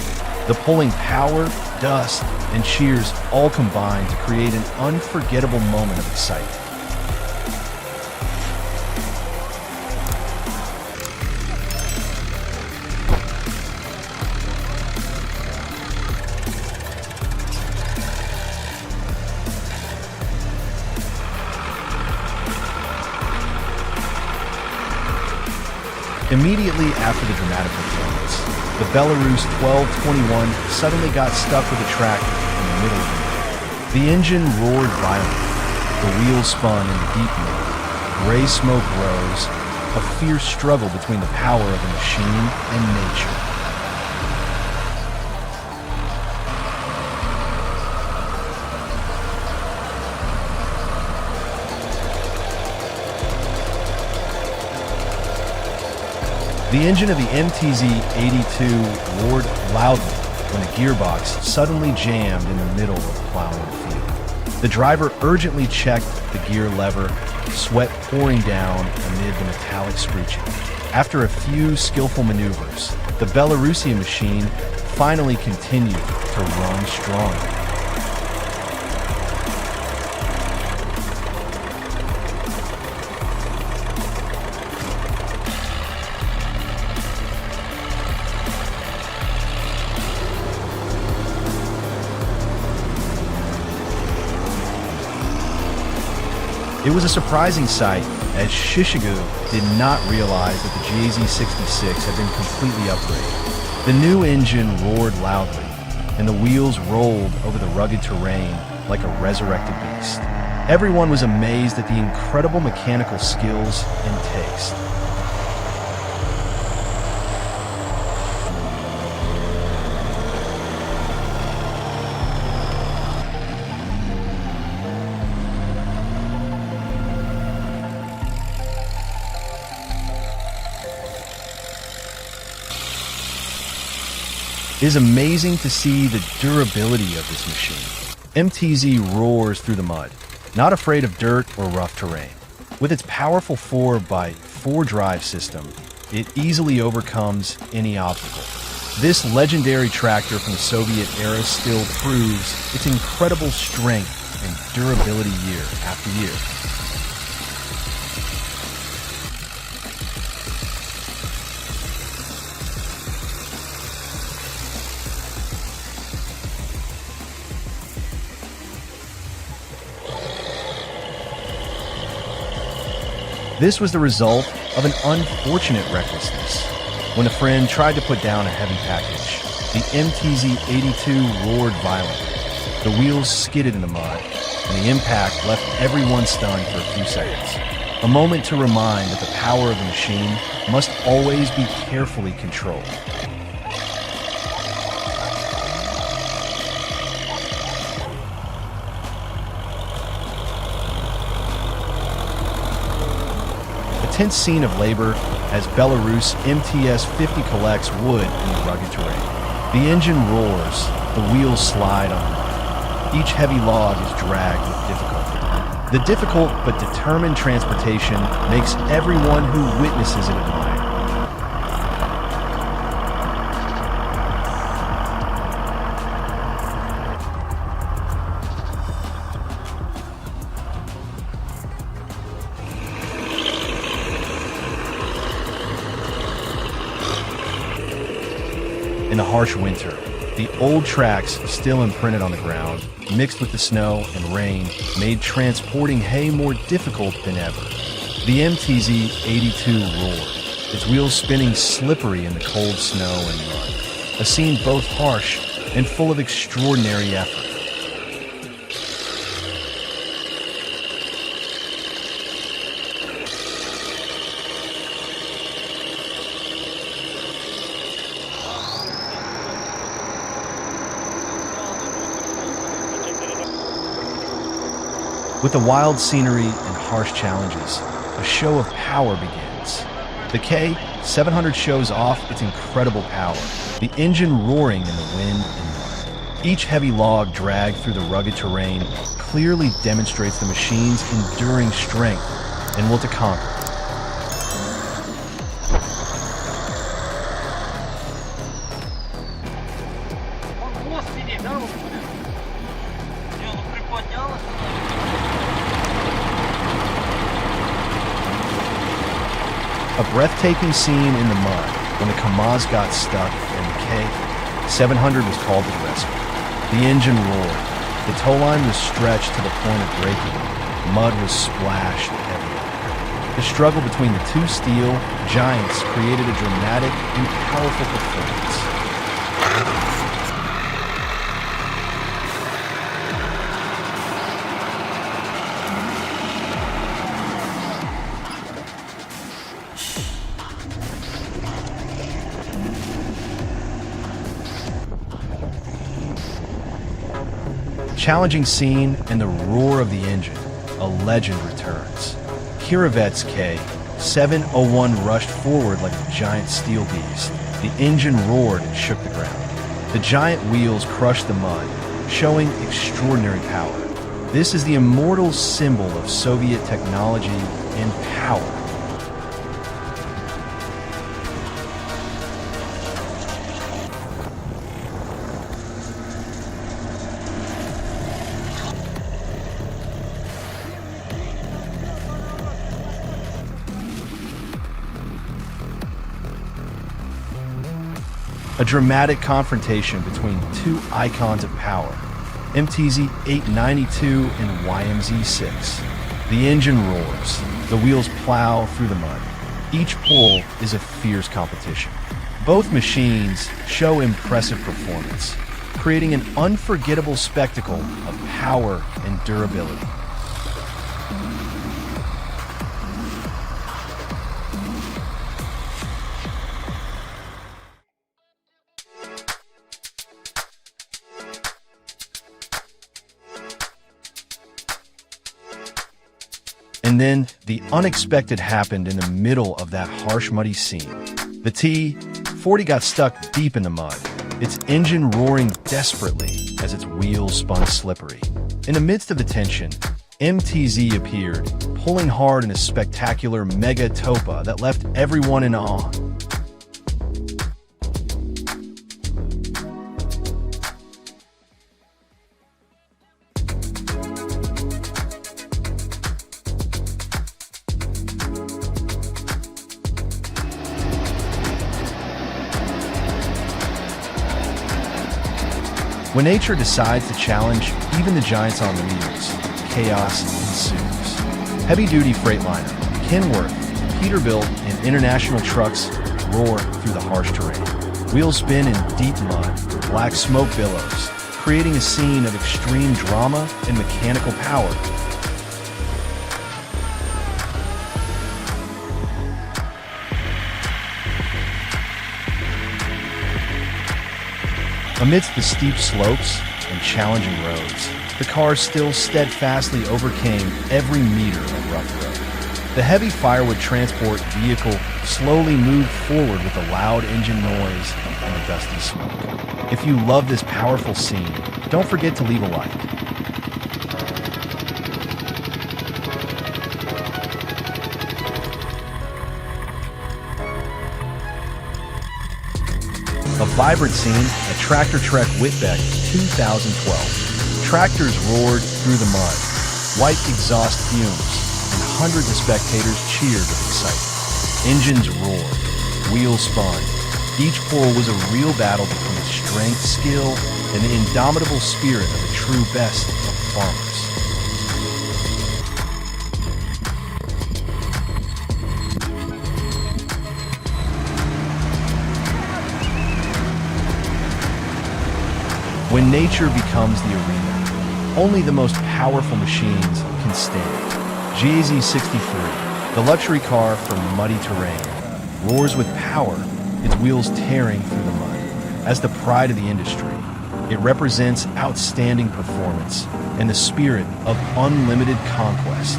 The pulling power, dust, and cheers all combined to create an unforgettable moment of excitement. Immediately after the dramatic performance, the Belarus 1221 suddenly got stuck with a tractor in the middle of the mud. The engine roared violently, the wheels spun in the deep mud, gray smoke rose, a fierce struggle between the power of the machine and nature. The engine of the MTZ-82 roared loudly when a gearbox suddenly jammed in the middle of the plowing field. The driver urgently checked the gear lever, sweat pouring down amid the metallic screeching. After a few skillful maneuvers, the Belarusian machine finally continued to run strongly. It was a surprising sight, as Shishigu did not realize that the JZ66 had been completely upgraded. The new engine roared loudly, and the wheels rolled over the rugged terrain like a resurrected beast. Everyone was amazed at the incredible mechanical skills and taste. It is amazing to see the durability of this machine. MTZ roars through the mud, not afraid of dirt or rough terrain. With its powerful 4x4 drive system, it easily overcomes any obstacle. This legendary tractor from the Soviet era still proves its incredible strength and durability year after year. This was the result of an unfortunate recklessness. When a friend tried to put down a heavy package, the MTZ-82 roared violently. The wheels skidded in the mud, and the impact left everyone stunned for a few seconds. A moment to remind that the power of the machine must always be carefully controlled. Tense scene of labor as Belarus MTS-50 collects wood in the rugged terrain. The engine roars, the wheels slide on the mud. Each heavy log is dragged with difficulty. The difficult but determined transportation makes everyone who witnesses it admire. In the harsh winter, the old tracks still imprinted on the ground, mixed with the snow and rain, made transporting hay more difficult than ever. The MTZ-82 roared, its wheels spinning slippery in the cold snow and mud, a scene both harsh and full of extraordinary effort. With the wild scenery and harsh challenges, a show of power begins. The K700 shows off its incredible power, the engine roaring in the wind and mud. Each heavy log dragged through the rugged terrain clearly demonstrates the machine's enduring strength and will to conquer. A breathtaking scene in the mud when the Kamaz got stuck and the K700 was called to the rescue. The engine roared. The tow line was stretched to the point of breaking. Mud was splashed everywhere. The struggle between the two steel giants created a dramatic and powerful performance. Challenging scene and the roar of the engine, a legend returns. Kiravet's K701 rushed forward like a giant steel beast. The engine roared and shook the ground. The giant wheels crushed the mud, showing extraordinary power. This is the immortal symbol of Soviet technology and power. A dramatic confrontation between two icons of power, MTZ-892 and YMZ-6. The engine roars, the wheels plow through the mud. Each pull is a fierce competition. Both machines show impressive performance, creating an unforgettable spectacle of power and durability. And then the unexpected happened in the middle of that harsh, muddy scene. The T-40 got stuck deep in the mud, its engine roaring desperately as its wheels spun slippery. In the midst of the tension, MTZ appeared, pulling hard in a spectacular mega topa that left everyone in awe. When nature decides to challenge even the giants on wheels, chaos ensues. Heavy-duty Freightliner, Kenworth, Peterbilt, and international trucks roar through the harsh terrain. Wheels spin in deep mud, black smoke billows, creating a scene of extreme drama and mechanical power. Amidst the steep slopes and challenging roads, the cars still steadfastly overcame every meter of rough road. The heavy firewood transport vehicle slowly moved forward with a loud engine noise and a dusty smoke. If you love this powerful scene, don't forget to leave a like. A vibrant scene at Tractor Trek Whitbeck 2012. Tractors roared through the mud, white exhaust fumes, and hundreds of spectators cheered with excitement. Engines roared, wheels spun, Each pull was a real battle between strength, skill, and the indomitable spirit of the true best of farmers. When nature becomes the arena, only the most powerful machines can stand. GAZ63, the luxury car for muddy terrain, roars with power, its wheels tearing through the mud. As the pride of the industry, it represents outstanding performance and the spirit of unlimited conquest.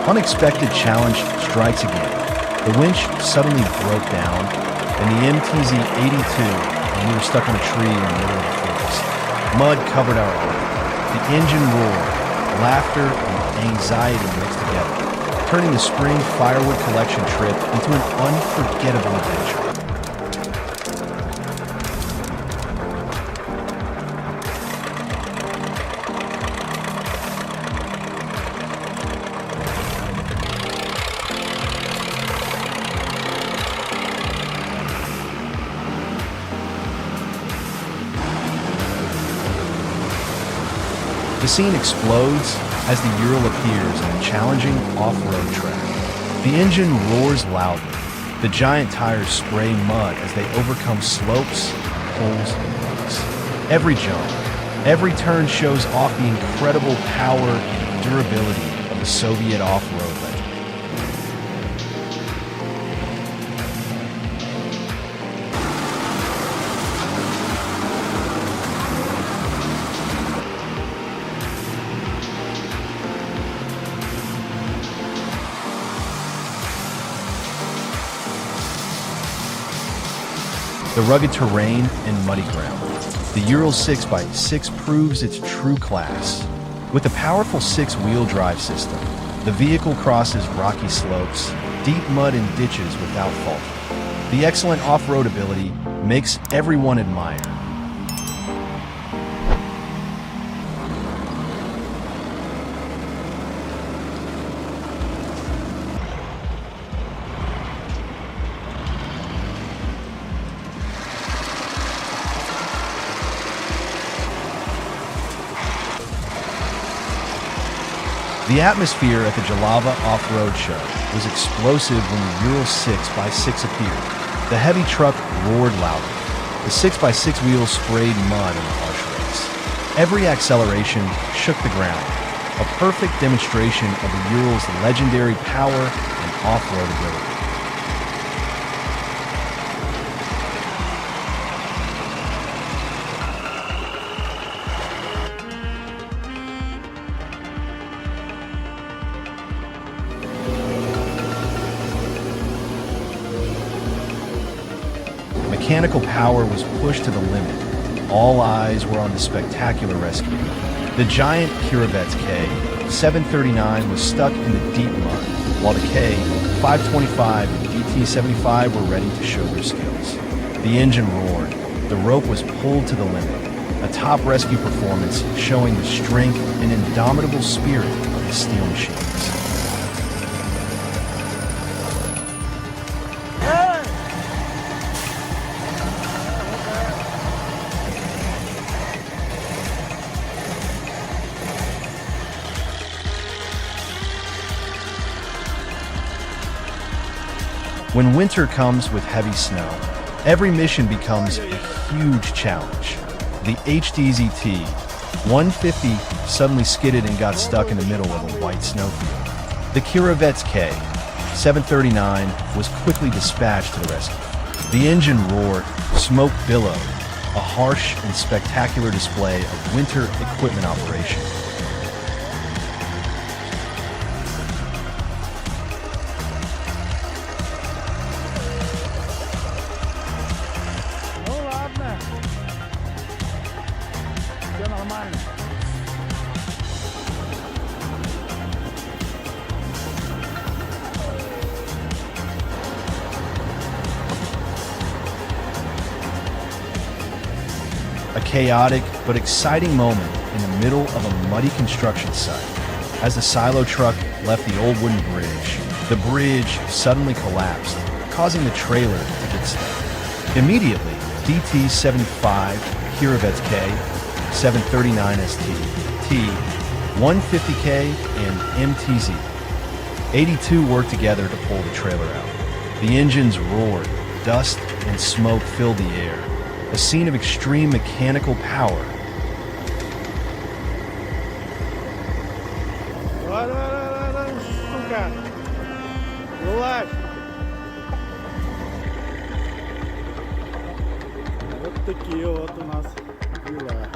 Unexpected challenge strikes again. The winch suddenly broke down, and the MTZ-82, and we were stuck on a tree in the middle of the forest. Mud covered our arm. The engine roared. Laughter and anxiety mixed together, turning the spring firewood collection trip into an unforgettable adventure. The scene explodes as the Ural appears on a challenging off-road track. The engine roars loudly. The giant tires spray mud as they overcome slopes, holes, and rocks. Every jump, every turn shows off the incredible power and durability of the Soviet off-road legend. The rugged terrain and muddy ground. The Ural 6x6 proves its true class. With a powerful six-wheel drive system, the vehicle crosses rocky slopes, deep mud and ditches without fault. The excellent off-road ability makes everyone admire. The atmosphere at the Jalava Off-Road Show was explosive when the Ural 6x6 appeared. The heavy truck roared loudly. The 6x6 wheels sprayed mud in the harsh race. Every acceleration shook the ground, a perfect demonstration of the Ural's legendary power and off-road ability. Mechanical power was pushed to the limit. All eyes were on the spectacular rescue. The giant Kirovets K739 was stuck in the deep mud, while the K525 and DT75 were ready to show their skills. The engine roared. The rope was pulled to the limit. A top rescue performance showing the strength and indomitable spirit of the steel machines. When winter comes with heavy snow, every mission becomes a huge challenge. The HDZT 150 suddenly skidded and got stuck in the middle of a white snowfield. The Kirovets K739 was quickly dispatched to the rescue. The engine roared, smoke billowed, a harsh and spectacular display of winter equipment operation. A chaotic but exciting moment in the middle of a muddy construction site. As the silo truck left the old wooden bridge, the bridge suddenly collapsed, causing the trailer to get stuck. Immediately, DT-75, Kirovets K, 739ST, T-150K, and MTZ 82 worked together to pull the trailer out. The engines roared, dust and smoke filled the air, a scene of extreme mechanical power. Relax. Вот такие вот у нас дела.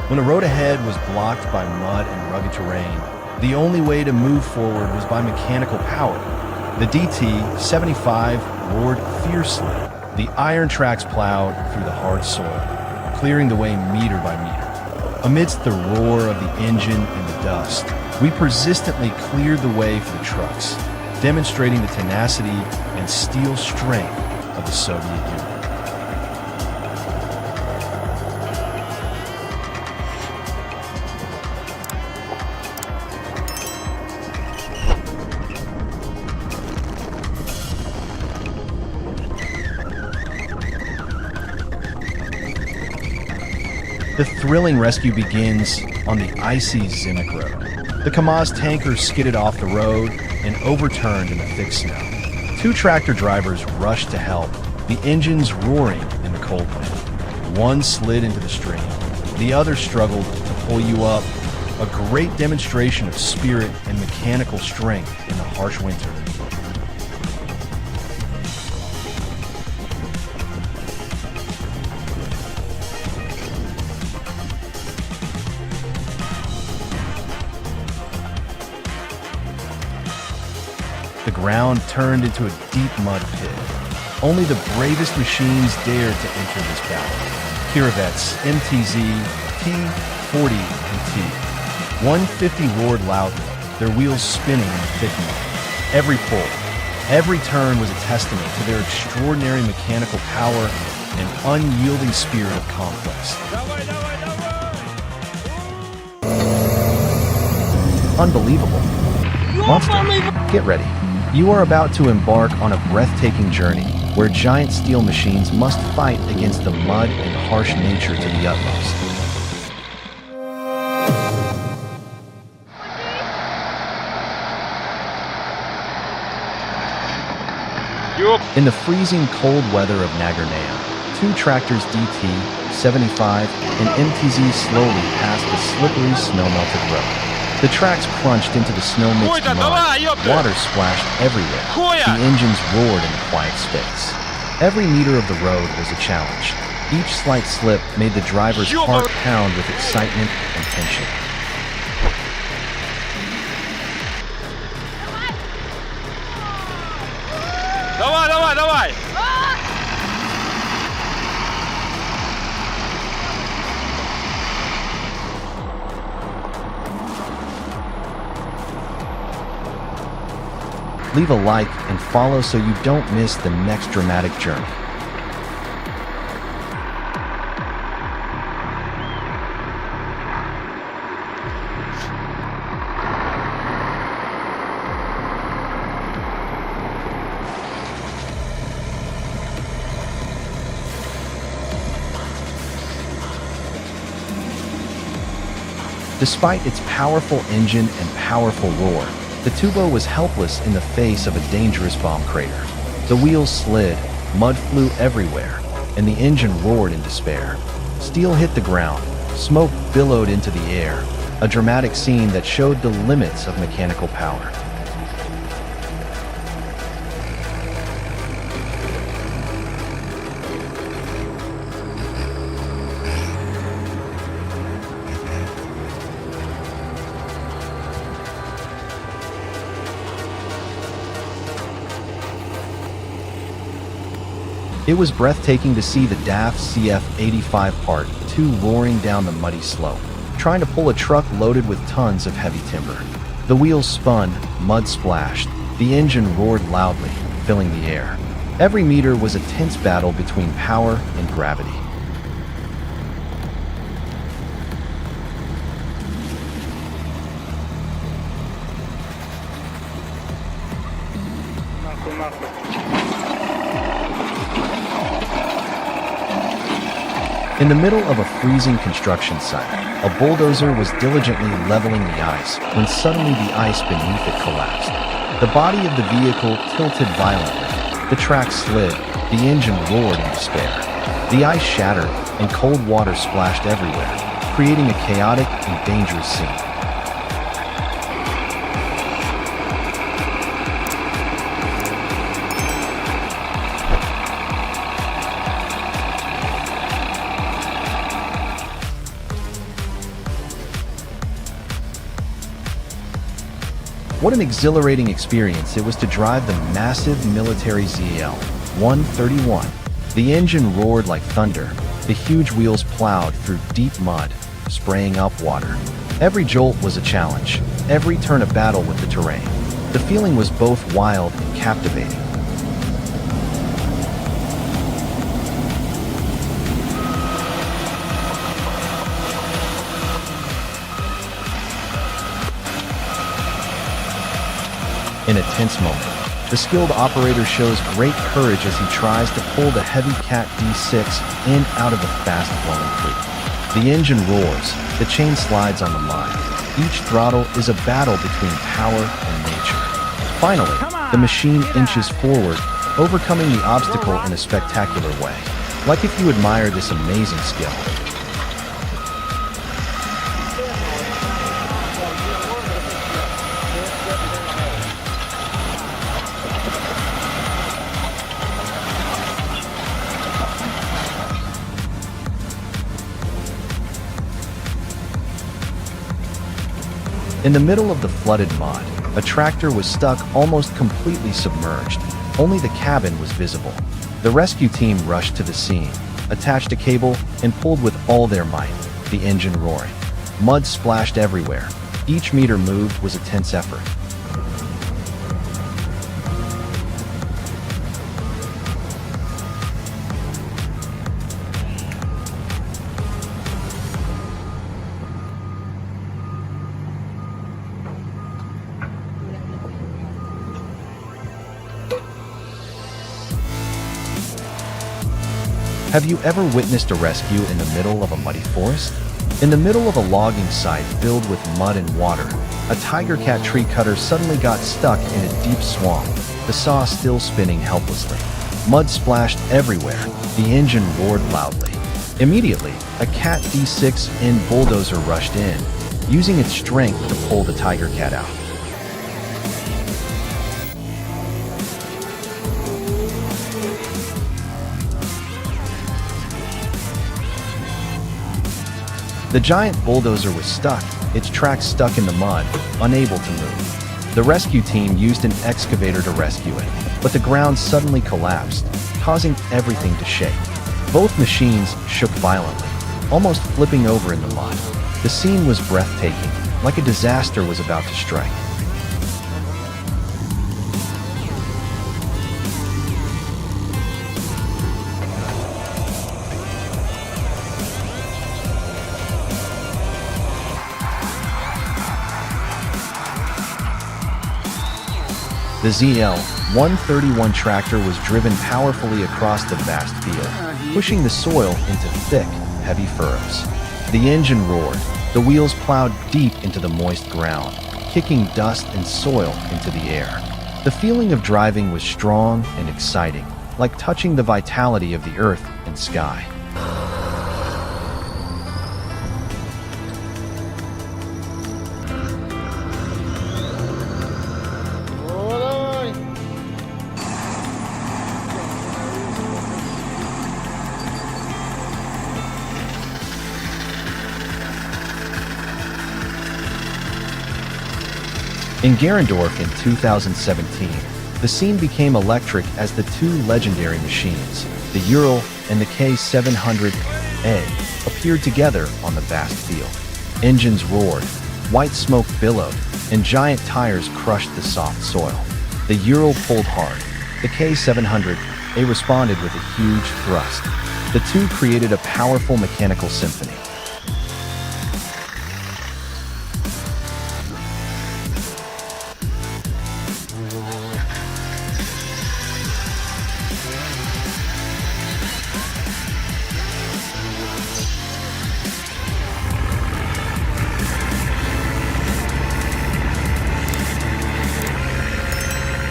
When the road ahead was blocked by mud and rugged terrain, the only way to move forward was by mechanical power. The DT-75 roared fiercely. The iron tracks plowed through the hard soil, clearing the way meter by meter. Amidst the roar of the engine and the dust, we persistently cleared the way for the trucks, demonstrating the tenacity and steel strength of the Soviet Union. The thrilling rescue begins on the icy Zimik Road. The Kamaz tanker skidded off the road and overturned in the thick snow. Two tractor drivers rushed to help, the engines roaring in the cold wind. One slid into the stream. The other struggled to pull you up, a great demonstration of spirit and mechanical strength in the harsh winter. The ground turned into a deep mud pit. Only the bravest machines dared to enter this battle. Kirovets, MTZ, T-40, and T-150 roared loudly, their wheels spinning in the thick mud. Every pull, every turn was a testament to their extraordinary mechanical power and unyielding spirit of conquest. Unbelievable. Monster, get ready. You are about to embark on a breathtaking journey where giant steel machines must fight against the mud and harsh nature to the utmost. In the freezing cold weather of Nagornaya, two tractors DT-75 and MTZ slowly passed the slippery snow-melted road. The tracks crunched into the snow-mixed mud, water splashed everywhere, the engines roared in the quiet space. Every meter of the road was a challenge. Each slight slip made the driver's heart pound with excitement and tension. Давай, давай, давай! Leave a like and follow so you don't miss the next dramatic journey. Despite its powerful engine and powerful roar, the Tubo was helpless in the face of a dangerous bomb crater. The wheels slid, mud flew everywhere, and the engine roared in despair. Steel hit the ground, smoke billowed into the air, a dramatic scene that showed the limits of mechanical power. It was breathtaking to see the DAF CF-85 Part 2 roaring down the muddy slope, trying to pull a truck loaded with tons of heavy timber. The wheels spun, mud splashed, the engine roared loudly, filling the air. Every meter was a tense battle between power and gravity. In the middle of a freezing construction site, a bulldozer was diligently leveling the ice when suddenly the ice beneath it collapsed. The body of the vehicle tilted violently. The track slid, the engine roared in despair. The ice shattered, and cold water splashed everywhere, creating a chaotic and dangerous scene. What an exhilarating experience it was to drive the massive military ZL-131. The engine roared like thunder. The huge wheels plowed through deep mud, spraying up water. Every jolt was a challenge, every turn a battle with the terrain. The feeling was both wild and captivating. In a tense moment, the skilled operator shows great courage as he tries to pull the heavy Cat D6 in out of the fast-flowing fleet. The engine roars, the chain slides on the mud. Each throttle is a battle between power and nature. Finally, the machine inches forward, overcoming the obstacle in a spectacular way. Like if you admire this amazing skill. In the middle of the flooded mud, a tractor was stuck almost completely submerged. Only the cabin was visible. The rescue team rushed to the scene, attached a cable, and pulled with all their might, the engine roaring. Mud splashed everywhere. Each meter moved was a tense effort. Have you ever witnessed a rescue in the middle of a muddy forest? In the middle of a logging site filled with mud and water, a tiger cat tree cutter suddenly got stuck in a deep swamp, the saw still spinning helplessly. Mud splashed everywhere, the engine roared loudly. Immediately, a Cat D6N bulldozer rushed in, using its strength to pull the tiger cat out. The giant bulldozer was stuck, its tracks stuck in the mud, unable to move. The rescue team used an excavator to rescue it, but the ground suddenly collapsed, causing everything to shake. Both machines shook violently, almost flipping over in the mud. The scene was breathtaking, like a disaster was about to strike. The ZL-131 tractor was driven powerfully across the vast field, pushing the soil into thick, heavy furrows. The engine roared, the wheels plowed deep into the moist ground, kicking dust and soil into the air. The feeling of driving was strong and exciting, like touching the vitality of the earth and sky. In Gerendorf in 2017, the scene became electric as the two legendary machines, the Ural and the K700A, appeared together on the vast field. Engines roared, white smoke billowed, and giant tires crushed the soft soil. The Ural pulled hard, the K700 A responded with a huge thrust. The two created a powerful mechanical symphony.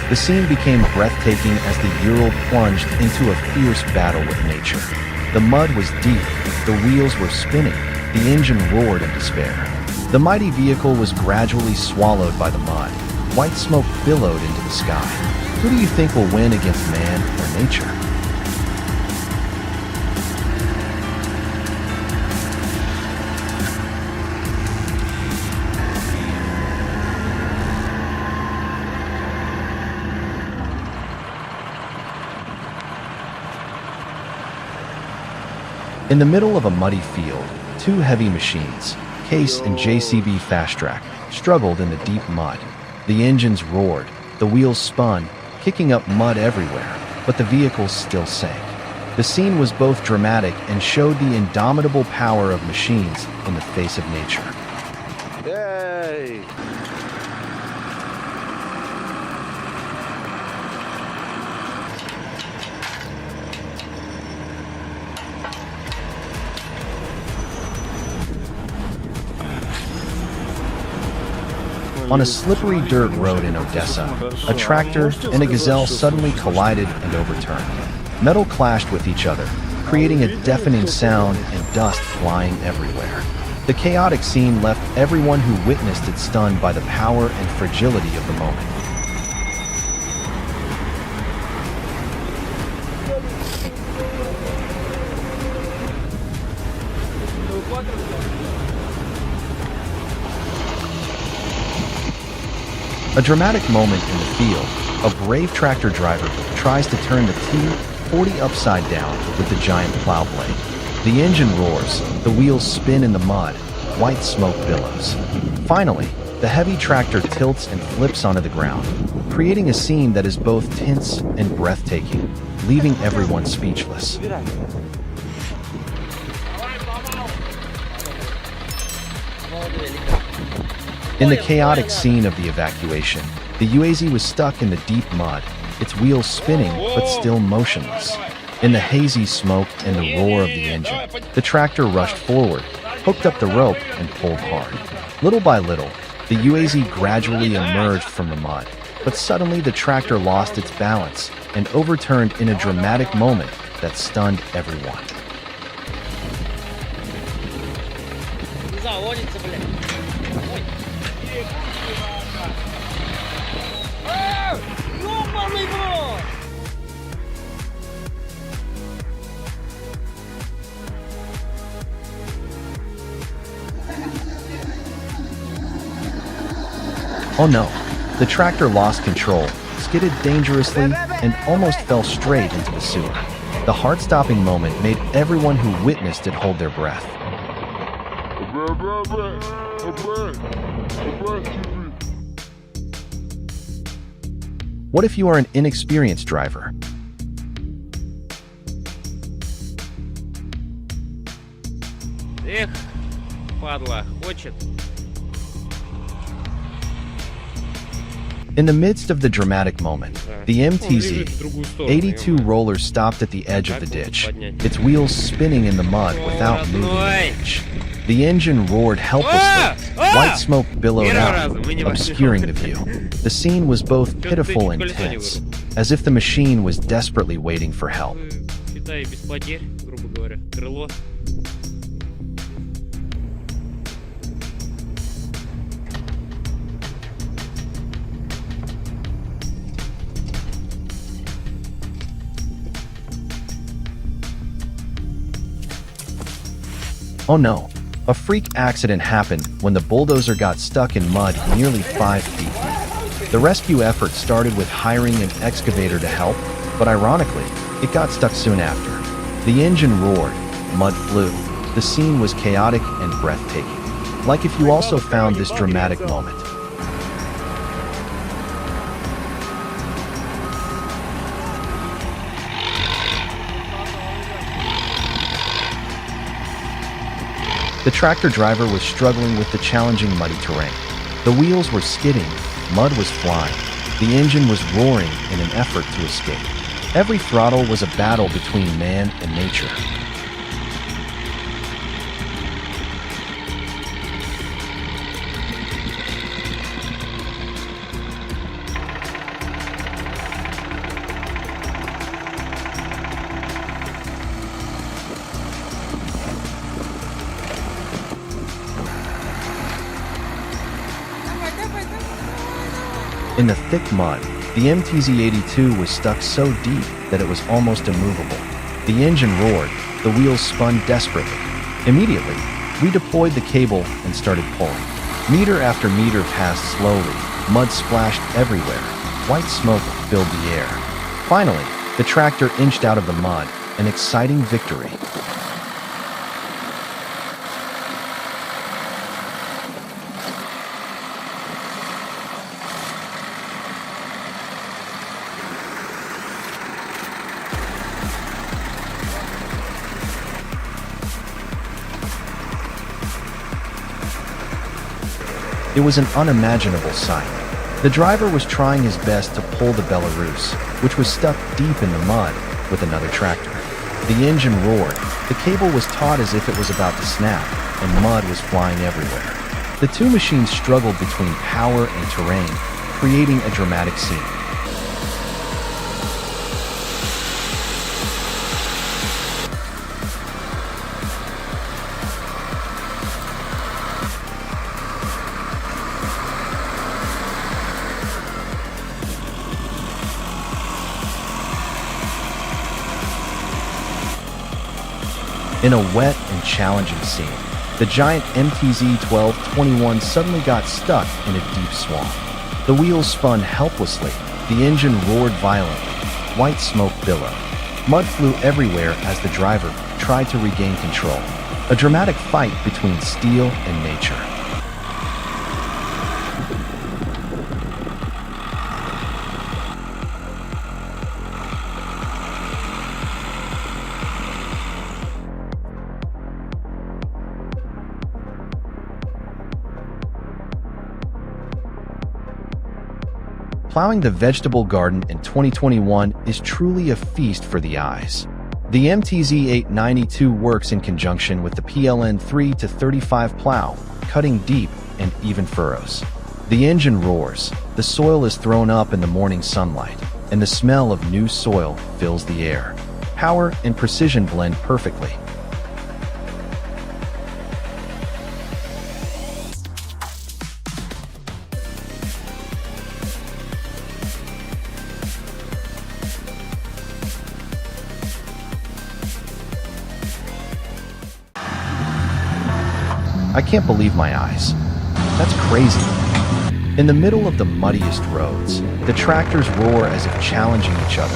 The scene became breathtaking as the Ural plunged into a fierce battle with nature. The mud was deep, the wheels were spinning, the engine roared in despair. The mighty vehicle was gradually swallowed by the mud. White smoke billowed into the sky. Who do you think will win against man or nature? In the middle of a muddy field, two heavy machines, Case and JCB Fast Track, struggled in the deep mud. The engines roared, the wheels spun, kicking up mud everywhere, but the vehicles still sank. The scene was both dramatic and showed the indomitable power of machines in the face of nature. Yay! On a slippery dirt road in Odessa, a tractor and a gazelle suddenly collided and overturned. Metal clashed with each other, creating a deafening sound and dust flying everywhere. The chaotic scene left everyone who witnessed it stunned by the power and fragility of the moment. A dramatic moment in the field, a brave tractor driver tries to turn the T-40 upside down with the giant plow blade. The engine roars, the wheels spin in the mud, white smoke billows. Finally, the heavy tractor tilts and flips onto the ground, creating a scene that is both tense and breathtaking, leaving everyone speechless. In the chaotic scene of the evacuation, the UAZ was stuck in the deep mud, its wheels spinning but still motionless. In the hazy smoke and the roar of the engine, the tractor rushed forward, hooked up the rope, and pulled hard. Little by little, the UAZ gradually emerged from the mud, but suddenly the tractor lost its balance and overturned in a dramatic moment that stunned everyone. Oh no, the tractor lost control, skidded dangerously, and almost fell straight into the sewer. The heart-stopping moment made everyone who witnessed it hold their breath. What if you are an inexperienced driver? Эх, падла, хочет. In the midst of the dramatic moment, the MTZ 82 roller stopped at the edge of the ditch, its wheels spinning in the mud without moving an inch. The engine roared helplessly, white smoke billowed out, obscuring the view. The scene was both pitiful and tense, as if the machine was desperately waiting for help. Считай без потерь, грубо говоря, крыло. Oh no, a freak accident happened when the bulldozer got stuck in mud nearly 5 feet deep. The rescue effort started with hiring an excavator to help, but ironically, it got stuck soon after. The engine roared, mud flew. The scene was chaotic and breathtaking. Like if you also found this dramatic moment. The tractor driver was struggling with the challenging muddy terrain. The wheels were skidding, mud was flying, the engine was roaring in an effort to escape. Every throttle was a battle between man and nature. In the thick mud, the MTZ-82 was stuck so deep that it was almost immovable. The engine roared, the wheels spun desperately. Immediately, we deployed the cable and started pulling. Meter after meter passed slowly, mud splashed everywhere, white smoke filled the air. Finally, the tractor inched out of the mud, an exciting victory. It was an unimaginable sight. The driver was trying his best to pull the Belarus, which was stuck deep in the mud, with another tractor. The engine roared, the cable was taut as if it was about to snap, and mud was flying everywhere. The two machines struggled between power and terrain, creating a dramatic scene. In a wet and challenging scene, the giant MTZ-1221 suddenly got stuck in a deep swamp. The wheels spun helplessly, the engine roared violently, white smoke billowed. Mud flew everywhere as the driver tried to regain control. A dramatic fight between steel and nature. Plowing the vegetable garden in 2021 is truly a feast for the eyes. The MTZ-892 works in conjunction with the PLN 3-35 plow, cutting deep and even furrows. The engine roars, the soil is thrown up in the morning sunlight, and the smell of new soil fills the air. Power and precision blend perfectly. I can't believe my eyes. That's crazy. In the middle of the muddiest roads, the tractors roar as if challenging each other.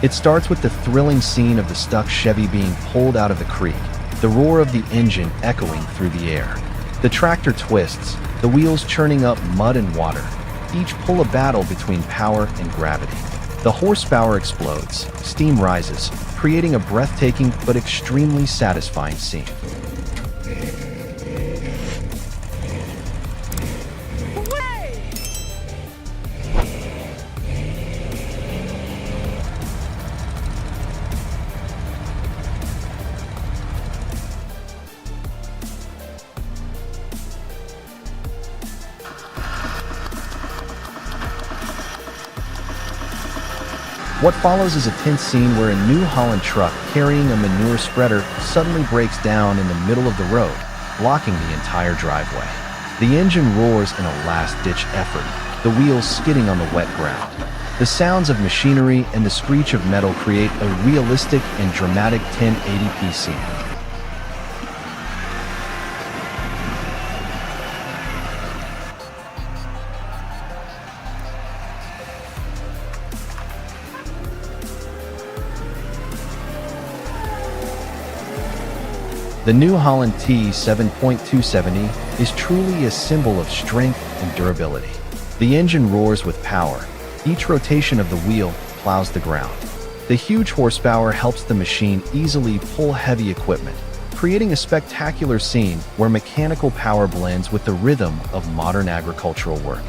It starts with the thrilling scene of the stuck Chevy being pulled out of the creek, the roar of the engine echoing through the air. The tractor twists, the wheels churning up mud and water, each pull a battle between power and gravity. The horsepower explodes, steam rises, creating a breathtaking but extremely satisfying scene. What follows is a tense scene where a New Holland truck carrying a manure spreader suddenly breaks down in the middle of the road, blocking the entire driveway. The engine roars in a last-ditch effort, the wheels skidding on the wet ground. The sounds of machinery and the screech of metal create a realistic and dramatic 1080p scene. The New Holland T7.270 is truly a symbol of strength and durability. The engine roars with power, Each rotation of the wheel plows the ground. The huge horsepower helps the machine easily pull heavy equipment, creating a spectacular scene where mechanical power blends with the rhythm of modern agricultural work.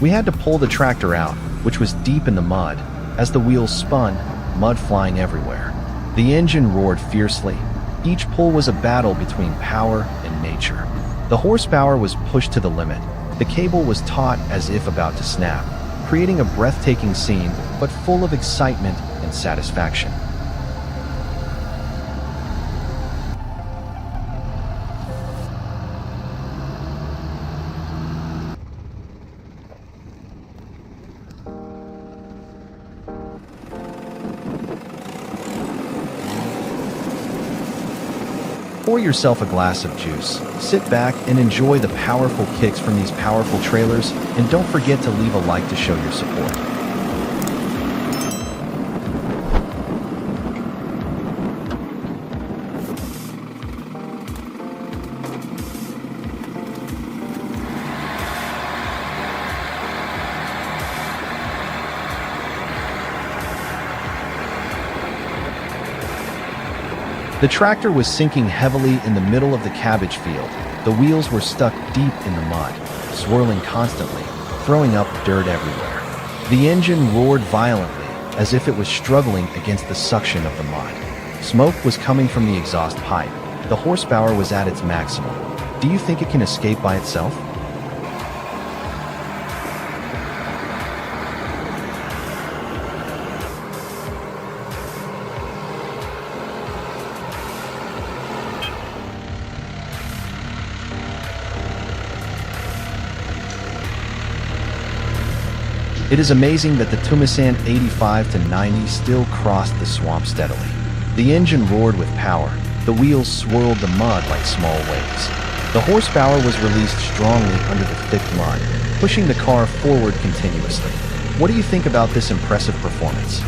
We had to pull the tractor out, which was deep in the mud. As the wheels spun, mud flying everywhere. The engine roared fiercely. Each pull was a battle between power and nature. The horsepower was pushed to the limit. The cable was taut as if about to snap, creating a breathtaking scene, but full of excitement and satisfaction. Pour yourself a glass of juice, sit back and enjoy the powerful kicks from these powerful trailers, and don't forget to leave a like to show your support. The tractor was sinking heavily in the middle of the cabbage field. The wheels were stuck deep in the mud, swirling constantly, throwing up dirt everywhere. The engine roared violently, as if it was struggling against the suction of the mud. Smoke was coming from the exhaust pipe. The horsepower was at its maximum. Do you think it can escape by itself? It is amazing that the Tucson 85 to 90 still crossed the swamp steadily. The engine roared with power. The wheels swirled the mud like small waves. The horsepower was released strongly under the thick mud, pushing the car forward continuously. What do you think about this impressive performance?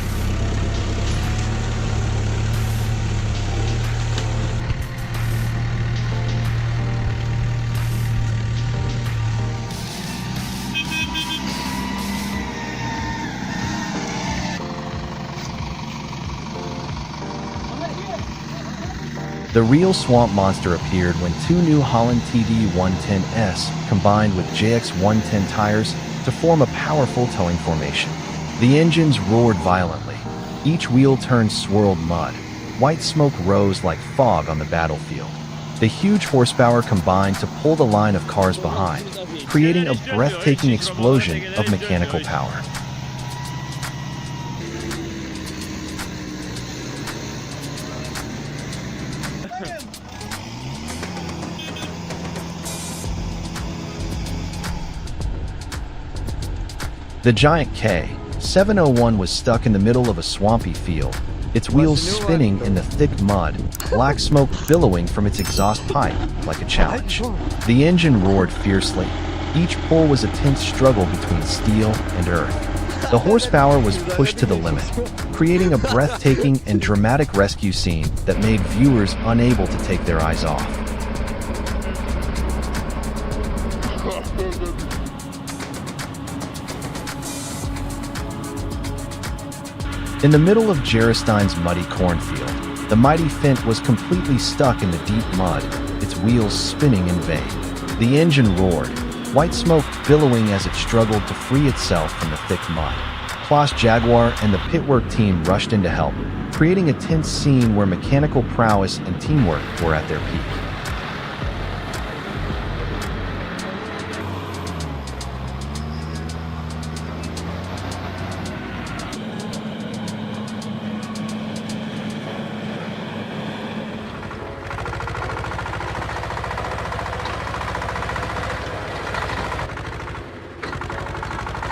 The real swamp monster appeared when two New Holland TD 110S combined with JX 110 tires to form a powerful towing formation. The engines roared violently. Each wheel turn swirled mud. White smoke rose like fog on the battlefield. The huge horsepower combined to pull the line of cars behind, creating a breathtaking explosion of mechanical power. The giant K701 was stuck in the middle of a swampy field, its wheels spinning in the thick mud, black smoke billowing from its exhaust pipe like a challenge. The engine roared fiercely. Each pull was a tense struggle between steel and earth. The horsepower was pushed to the limit, creating a breathtaking and dramatic rescue scene that made viewers unable to take their eyes off. In the middle of Gerolstein's muddy cornfield, the mighty Fint was completely stuck in the deep mud, its wheels spinning in vain. The engine roared, white smoke billowing as it struggled to free itself from the thick mud. Klaus Jaguar and the pitwork team rushed in to help, creating a tense scene where mechanical prowess and teamwork were at their peak.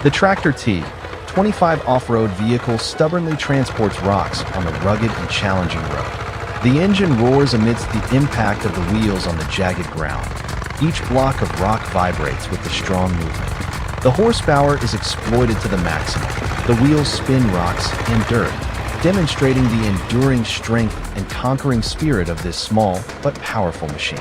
The Tractor T25 off-road vehicle stubbornly transports rocks on the rugged and challenging road. The engine roars amidst the impact of the wheels on the jagged ground. Each block of rock vibrates with the strong movement. The horsepower is exploited to the maximum. The wheels spin rocks and dirt, demonstrating the enduring strength and conquering spirit of this small but powerful machine.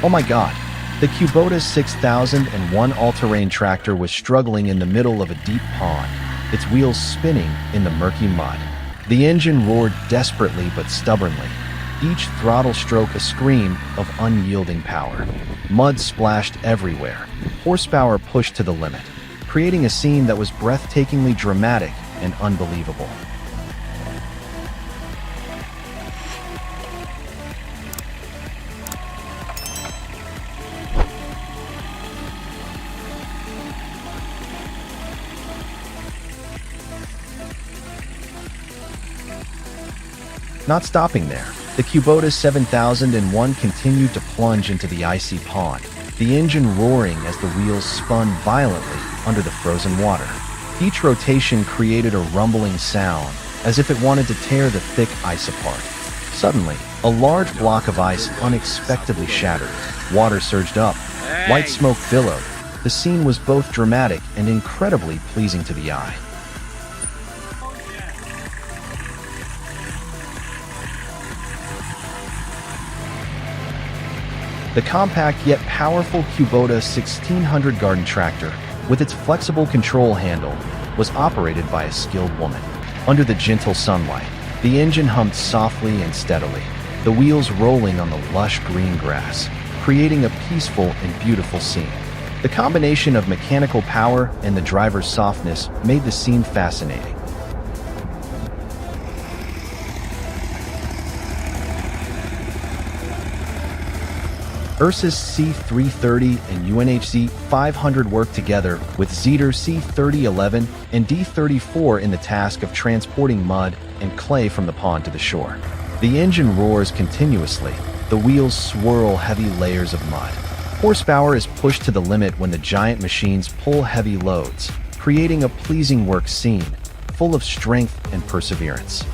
Oh my god, the Kubota 6001 all-terrain tractor was struggling in the middle of a deep pond, its wheels spinning in the murky mud. The engine roared desperately but stubbornly, each throttle stroke a scream of unyielding power. Mud splashed everywhere, horsepower pushed to the limit, creating a scene that was breathtakingly dramatic and unbelievable. Not stopping there, the Kubota 7001 continued to plunge into the icy pond, the engine roaring as the wheels spun violently under the frozen water. Each rotation created a rumbling sound, as if it wanted to tear the thick ice apart. Suddenly, a large block of ice unexpectedly shattered. Water surged up. White smoke billowed. The scene was both dramatic and incredibly pleasing to the eye. The compact yet powerful Kubota 1600 garden tractor, with its flexible control handle, was operated by a skilled woman. Under the gentle sunlight, the engine hummed softly and steadily, the wheels rolling on the lush green grass, creating a peaceful and beautiful scene. The combination of mechanical power and the driver's softness made the scene fascinating. Ursus C330 and UNHC 500 work together with Zetor C3011 and D34 in the task of transporting mud and clay from the pond to the shore. The engine roars continuously, the wheels swirl heavy layers of mud. Horsepower is pushed to the limit when the giant machines pull heavy loads, creating a pleasing work scene, full of strength and perseverance.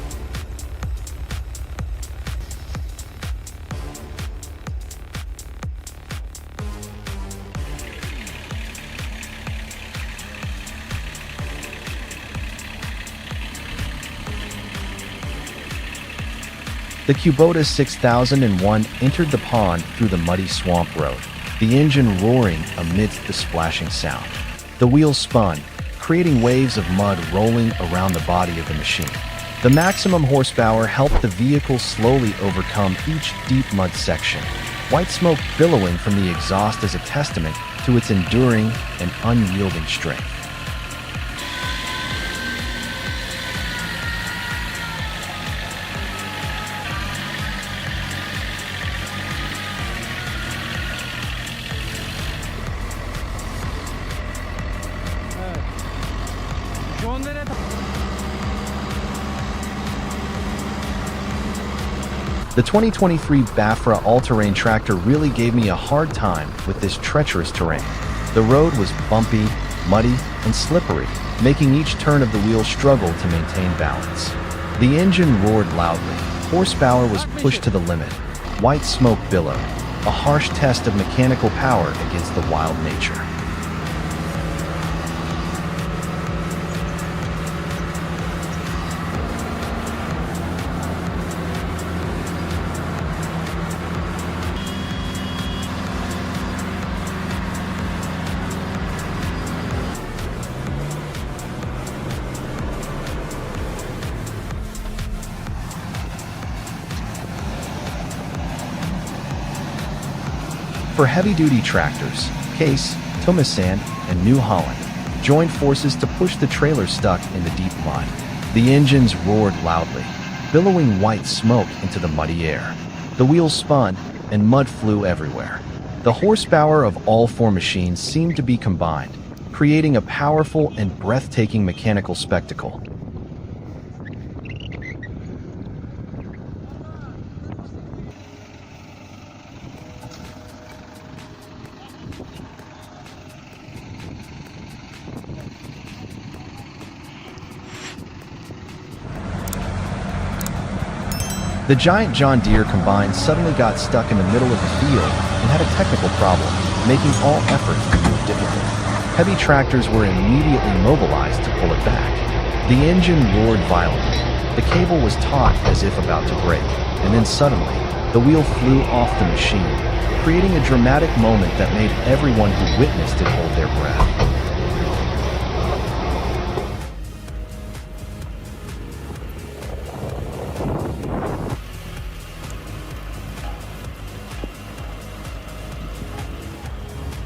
The Kubota 6001 entered the pond through the muddy swamp road, the engine roaring amidst the splashing sound. The wheels spun, creating waves of mud rolling around the body of the machine. The maximum horsepower helped the vehicle slowly overcome each deep mud section. White smoke billowing from the exhaust is a testament to its enduring and unyielding strength. The 2023 Bafra all-terrain tractor really gave me a hard time with this treacherous terrain. The road was bumpy, muddy, and slippery, making each turn of the wheel struggle to maintain balance. The engine roared loudly, horsepower was pushed to the limit, white smoke billowed, a harsh test of mechanical power against the wild nature. For heavy-duty tractors, Case, Tomasan, and New Holland joined forces to push the trailer stuck in the deep mud. The engines roared loudly, billowing white smoke into the muddy air. The wheels spun, and mud flew everywhere. The horsepower of all four machines seemed to be combined, creating a powerful and breathtaking mechanical spectacle. The giant John Deere combine suddenly got stuck in the middle of the field and had a technical problem, making all effort to move difficult. Heavy tractors were immediately mobilized to pull it back. The engine roared violently. The cable was taut as if about to break, and then suddenly, the wheel flew off the machine, creating a dramatic moment that made everyone who witnessed it hold their breath.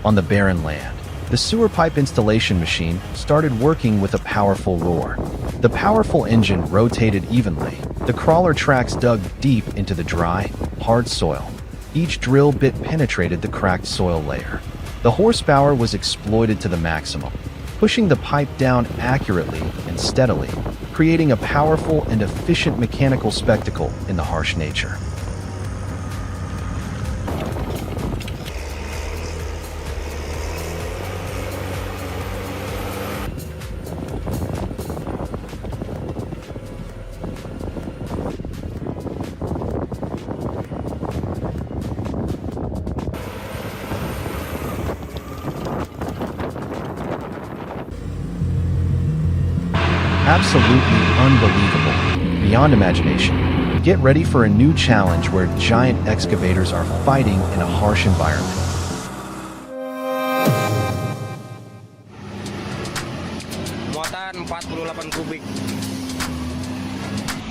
On the barren land, the sewer pipe installation machine started working with a powerful roar. The powerful engine rotated evenly. The crawler tracks dug deep into the dry, hard soil. Each drill bit penetrated the cracked soil layer. The horsepower was exploited to the maximum, pushing the pipe down accurately and steadily, creating a powerful and efficient mechanical spectacle in the harsh nature. Absolutely unbelievable, beyond imagination. Get ready for a new challenge where giant excavators are fighting in a harsh environment. Muatan 48 kubik.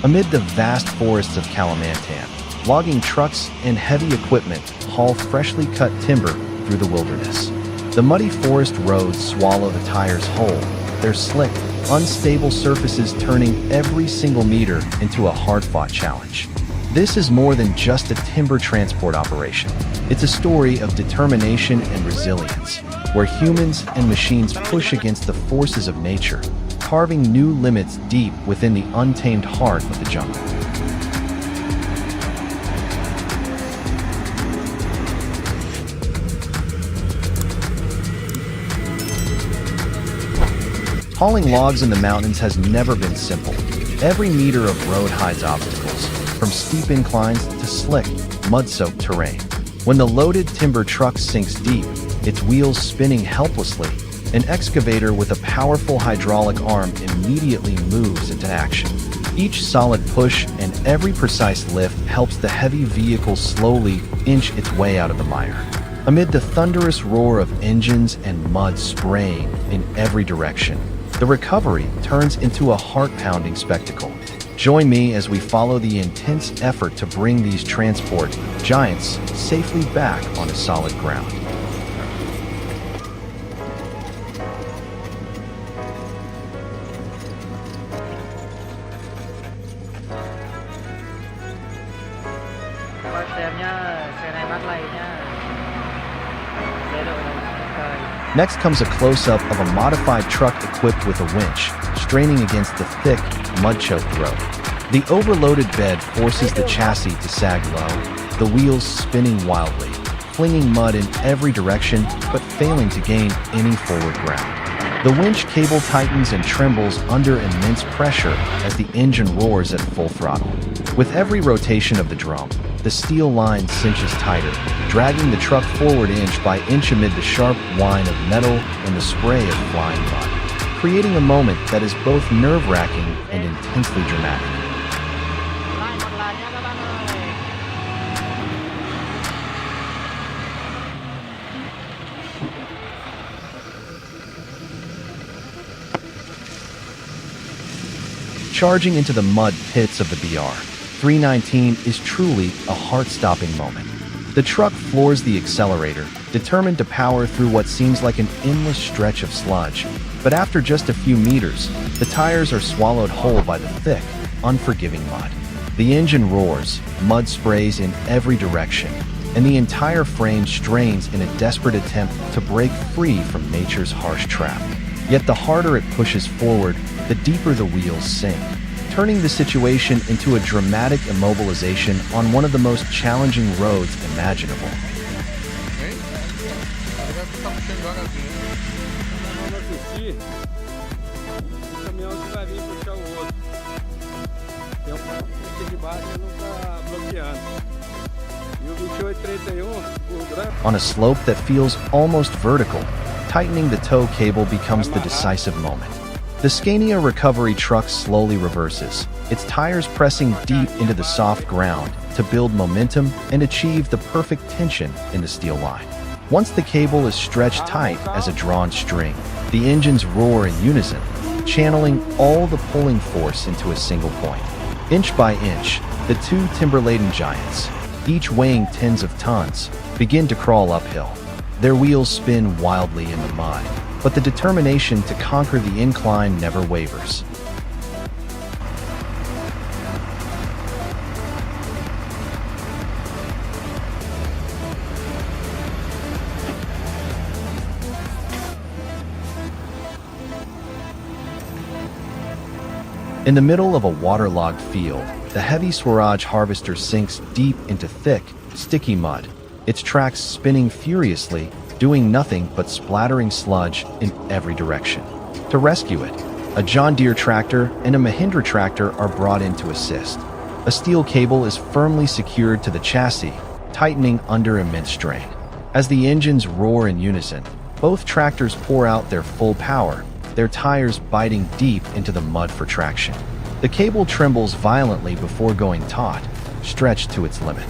Amid the vast forests of Kalimantan, logging trucks and heavy equipment haul freshly cut timber through the wilderness. The muddy forest roads swallow the tires whole, their slick, unstable surfaces turning every single meter into a hard-fought challenge. This is more than just a timber transport operation. It's a story of determination and resilience, where humans and machines push against the forces of nature, carving new limits deep within the untamed heart of the jungle. Hauling logs in the mountains has never been simple. Every meter of road hides obstacles, from steep inclines to slick, mud-soaked terrain. When the loaded timber truck sinks deep, its wheels spinning helplessly, an excavator with a powerful hydraulic arm immediately moves into action. Each solid push and every precise lift helps the heavy vehicle slowly inch its way out of the mire. Amid the thunderous roar of engines and mud spraying in every direction, the recovery turns into a heart-pounding spectacle. Join me as we follow the intense effort to bring these transport giants safely back onto solid ground. Next comes a close-up of a modified truck equipped with a winch, straining against the thick, mud-choked road. The overloaded bed forces the chassis to sag low, the wheels spinning wildly, flinging mud in every direction but failing to gain any forward ground. The winch cable tightens and trembles under immense pressure as the engine roars at full throttle. With every rotation of the drum, the steel line cinches tighter, dragging the truck forward inch by inch amid the sharp whine of metal and the spray of flying mud, creating a moment that is both nerve-wracking and intensely dramatic. Charging into the mud pits of the BR 319 is truly a heart-stopping moment. The truck floors the accelerator, determined to power through what seems like an endless stretch of sludge. But after just a few meters, the tires are swallowed whole by the thick, unforgiving mud. The engine roars, mud sprays in every direction, and the entire frame strains in a desperate attempt to break free from nature's harsh trap. Yet the harder it pushes forward, the deeper the wheels sink, turning the situation into a dramatic immobilization on one of the most challenging roads imaginable. Tem um de baixo que não tá bloqueando. E o 2831 por branco. On a slope that feels almost vertical, tightening the tow cable becomes the decisive moment. The Scania recovery truck slowly reverses, its tires pressing deep into the soft ground to build momentum and achieve the perfect tension in the steel line. Once the cable is stretched tight as a drawn string, the engines roar in unison, channeling all the pulling force into a single point. Inch by inch, the two timber-laden giants, each weighing tens of tons, begin to crawl uphill. Their wheels spin wildly in the mud, but the determination to conquer the incline never wavers. In the middle of a waterlogged field, the heavy Swaraj harvester sinks deep into thick, sticky mud, its tracks spinning furiously, doing nothing but splattering sludge in every direction. To rescue it, a John Deere tractor and a Mahindra tractor are brought in to assist. A steel cable is firmly secured to the chassis, tightening under immense strain. As the engines roar in unison, both tractors pour out their full power, their tires biting deep into the mud for traction. The cable trembles violently before going taut, stretched to its limit.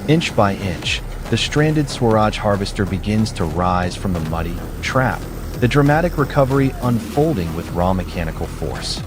Inch by inch, the stranded Swaraj harvester begins to rise from the muddy trap, the dramatic recovery unfolding with raw mechanical force.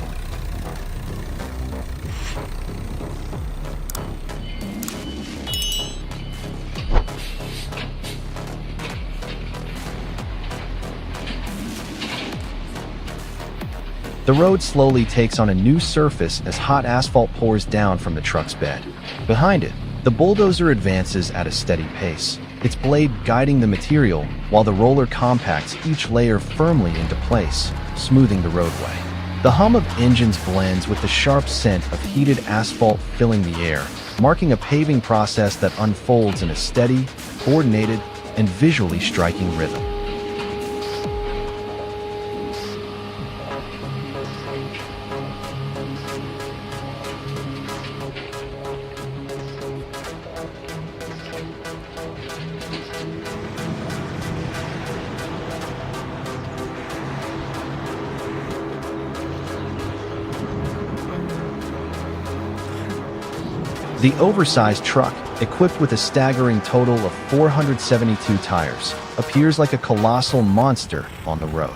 The road slowly takes on a new surface as hot asphalt pours down from the truck's bed. Behind it, the bulldozer advances at a steady pace, its blade guiding the material while the roller compacts each layer firmly into place, smoothing the roadway. The hum of engines blends with the sharp scent of heated asphalt filling the air, marking a paving process that unfolds in a steady, coordinated, and visually striking rhythm. The oversized truck, equipped with a staggering total of 472 tires, appears like a colossal monster on the road.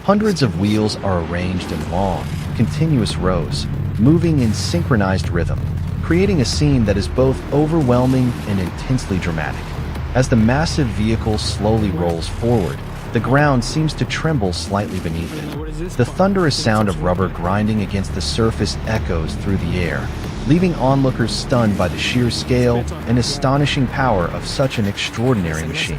Hundreds of wheels are arranged in long, continuous rows, moving in synchronized rhythm, creating a scene that is both overwhelming and intensely dramatic. As the massive vehicle slowly rolls forward, the ground seems to tremble slightly beneath it. The thunderous sound of rubber grinding against the surface echoes through the air, leaving onlookers stunned by the sheer scale and astonishing power of such an extraordinary machine.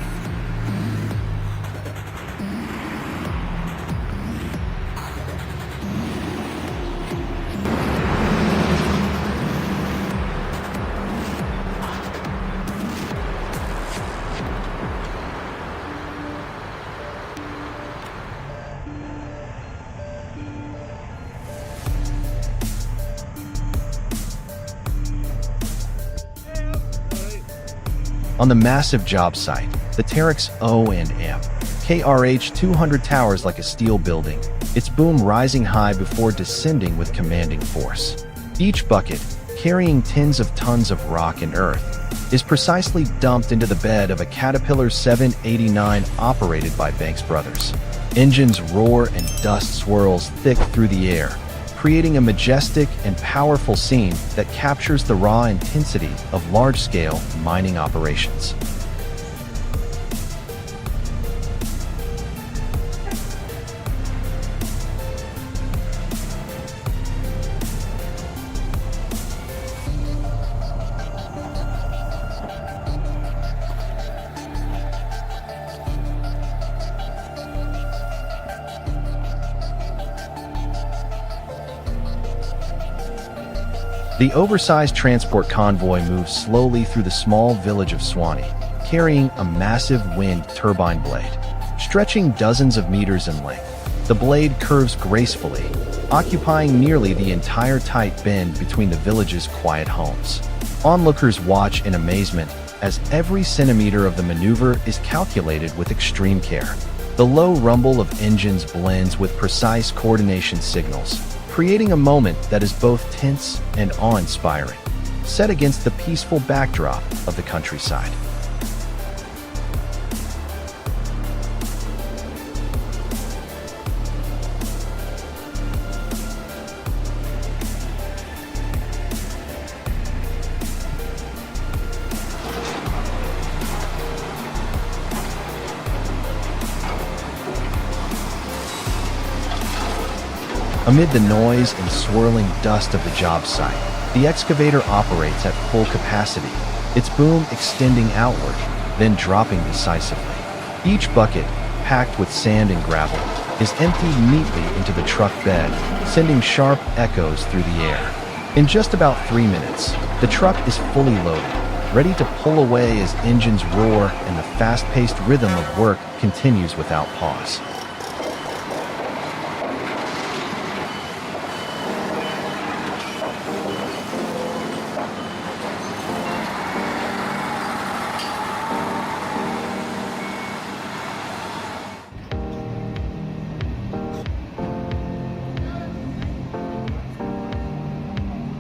On the massive job site, the Terex O&M KRH 200 towers like a steel building, its boom rising high before descending with commanding force. Each bucket, carrying tens of tons of rock and earth, is precisely dumped into the bed of a Caterpillar 789 operated by Banks Brothers. Engines roar and dust swirls thick through the air, creating a majestic and powerful scene that captures the raw intensity of large-scale mining operations. The oversized transport convoy moves slowly through the small village of Swanee, carrying a massive wind turbine blade. Stretching dozens of meters in length, the blade curves gracefully, occupying nearly the entire tight bend between the village's quiet homes. Onlookers watch in amazement as every centimeter of the maneuver is calculated with extreme care. The low rumble of engines blends with precise coordination signals, creating a moment that is both tense and awe-inspiring, set against the peaceful backdrop of the countryside. Amid the noise and swirling dust of the job site, the excavator operates at full capacity, its boom extending outward, then dropping decisively. Each bucket, packed with sand and gravel, is emptied neatly into the truck bed, sending sharp echoes through the air. In just about 3 minutes, the truck is fully loaded, ready to pull away as engines roar and the fast-paced rhythm of work continues without pause.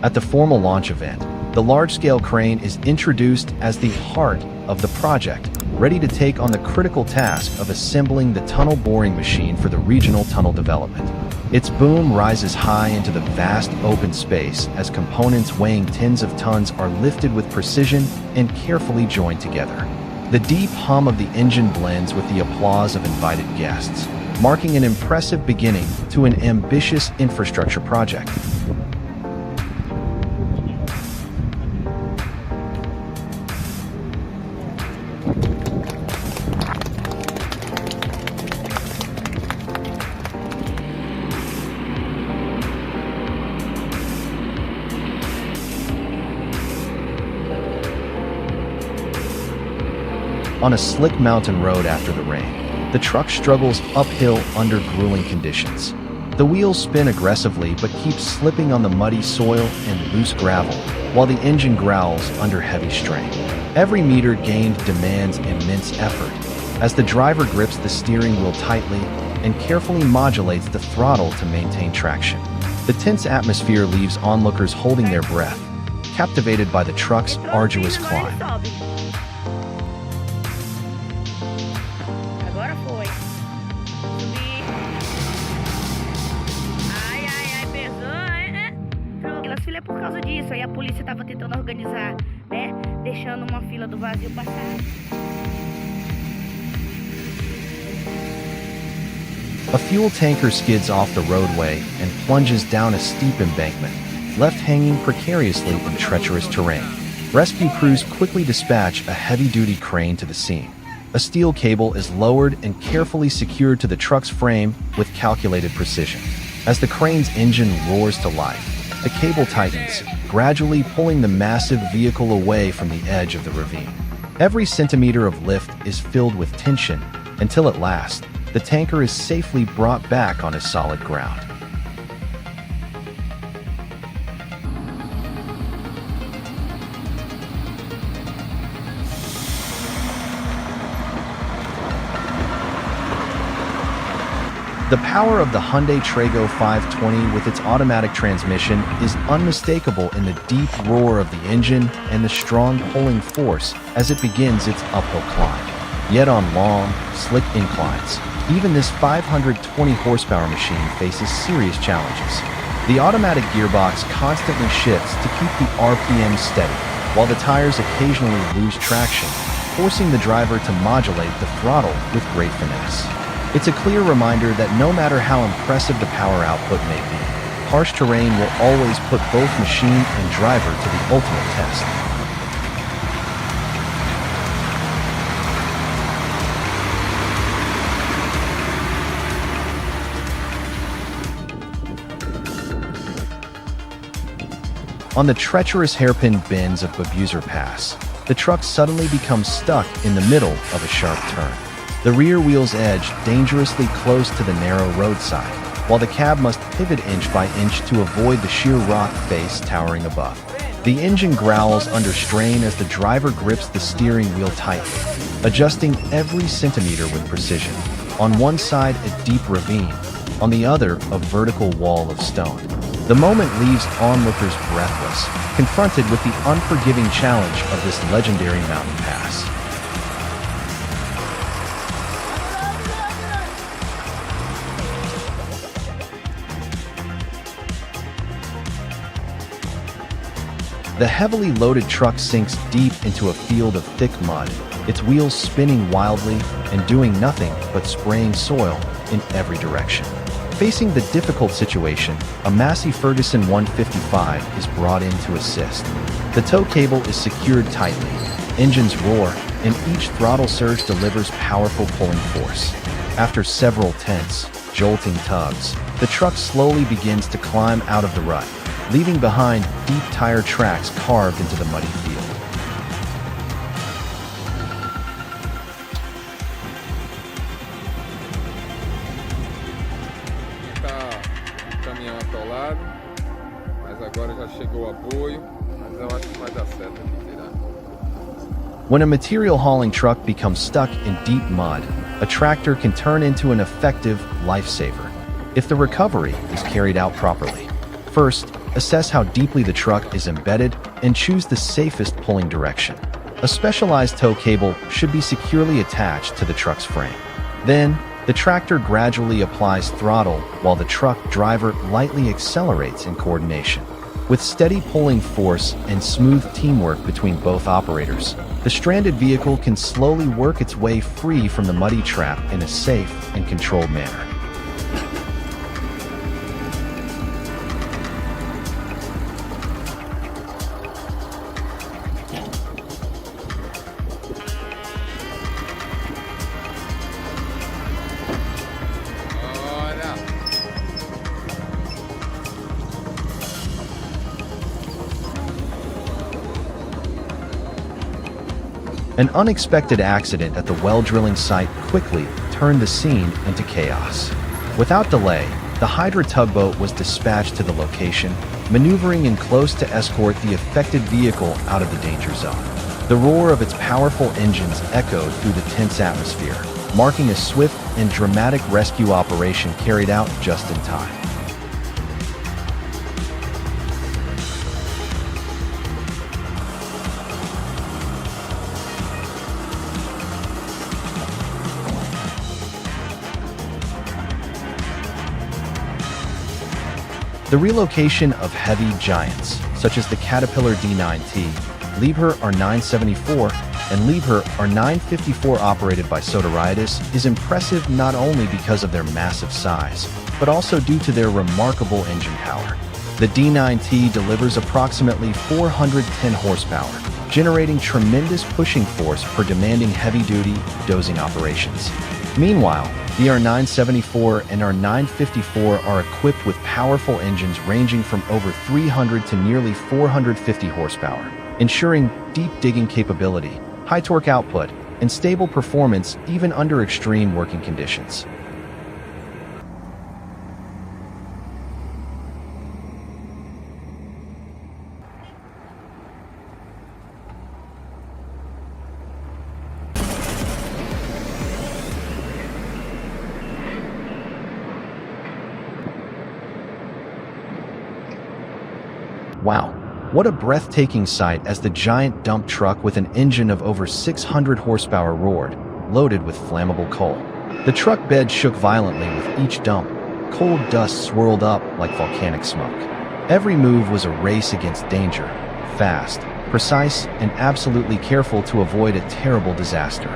At the formal launch event, the large-scale crane is introduced as the heart of the project, ready to take on the critical task of assembling the tunnel boring machine for the regional tunnel development. Its boom rises high into the vast open space as components weighing tens of tons are lifted with precision and carefully joined together. The deep hum of the engine blends with the applause of invited guests, marking an impressive beginning to an ambitious infrastructure project. On a slick mountain road after the rain, the truck struggles uphill under grueling conditions. The wheels spin aggressively but keep slipping on the muddy soil and loose gravel, while the engine growls under heavy strain. Every meter gained demands immense effort, as the driver grips the steering wheel tightly and carefully modulates the throttle to maintain traction. The tense atmosphere leaves onlookers holding their breath, captivated by the truck's arduous climb. Agora foi. Subi. Ai, pesou. Aquelas filas é por causa disso. Aí a polícia tava tentando organizar, né? Deixando uma fila do vazio passar. A fuel tanker skids off the roadway and plunges down a steep embankment, left hanging precariously in treacherous terrain. Rescue crews quickly dispatch a heavy-duty crane to the scene. A steel cable is lowered and carefully secured to the truck's frame with calculated precision. As the crane's engine roars to life, the cable tightens, gradually pulling the massive vehicle away from the edge of the ravine. Every centimeter of lift is filled with tension until at last, the tanker is safely brought back on its solid ground. The power of the Hyundai Trago 520 with its automatic transmission is unmistakable in the deep roar of the engine and the strong pulling force as it begins its uphill climb. Yet on long, slick inclines, even this 520 horsepower machine faces serious challenges. The automatic gearbox constantly shifts to keep the RPM steady, while the tires occasionally lose traction, forcing the driver to modulate the throttle with great finesse. It's a clear reminder that no matter how impressive the power output may be, harsh terrain will always put both machine and driver to the ultimate test. On the treacherous hairpin bends of Babuser Pass, the truck suddenly becomes stuck in the middle of a sharp turn. The rear wheels edge dangerously close to the narrow roadside, while the cab must pivot inch by inch to avoid the sheer rock face towering above. The engine growls under strain as the driver grips the steering wheel tightly, adjusting every centimeter with precision. On one side, a deep ravine, on the other, a vertical wall of stone. The moment leaves onlookers breathless, confronted with the unforgiving challenge of this legendary mountain pass. The heavily loaded truck sinks deep into a field of thick mud, its wheels spinning wildly and doing nothing but spraying soil in every direction. Facing the difficult situation, a Massey Ferguson 155 is brought in to assist. The tow cable is secured tightly, engines roar, and each throttle surge delivers powerful pulling force. After several tense, jolting tugs, the truck slowly begins to climb out of the rut, leaving behind deep tire tracks carved into the muddy field. Caminhão atolado, mas agora já chegou o apoio, mas eu acho que vai dar certo aqui tirar. When a material hauling truck becomes stuck in deep mud, a tractor can turn into an effective lifesaver if the recovery is carried out properly. First, assess how deeply the truck is embedded and choose the safest pulling direction. A specialized tow cable should be securely attached to the truck's frame. Then, the tractor gradually applies throttle while the truck driver lightly accelerates in coordination. With steady pulling force and smooth teamwork between both operators, the stranded vehicle can slowly work its way free from the muddy trap in a safe and controlled manner. An unexpected accident at the well drilling site quickly turned the scene into chaos. Without delay, the Hydra tugboat was dispatched to the location, maneuvering in close to escort the affected vehicle out of the danger zone. The roar of its powerful engines echoed through the tense atmosphere, marking a swift and dramatic rescue operation carried out just in time. The relocation of heavy giants, such as the Caterpillar D9T, Liebherr R974, and Liebherr R954 operated by Sodariadis is impressive not only because of their massive size, but also due to their remarkable engine power. The D9T delivers approximately 410 horsepower, generating tremendous pushing force for demanding heavy-duty, dozing operations. Meanwhile, the R974 and R954 are equipped with powerful engines ranging from over 300 to nearly 450 horsepower, ensuring deep digging capability, high torque output, and stable performance even under extreme working conditions. Wow, what a breathtaking sight as the giant dump truck with an engine of over 600 horsepower roared, loaded with flammable coal. The truck bed shook violently with each dump. Cold dust swirled up like volcanic smoke. Every move was a race against danger, fast, precise, and absolutely careful to avoid a terrible disaster.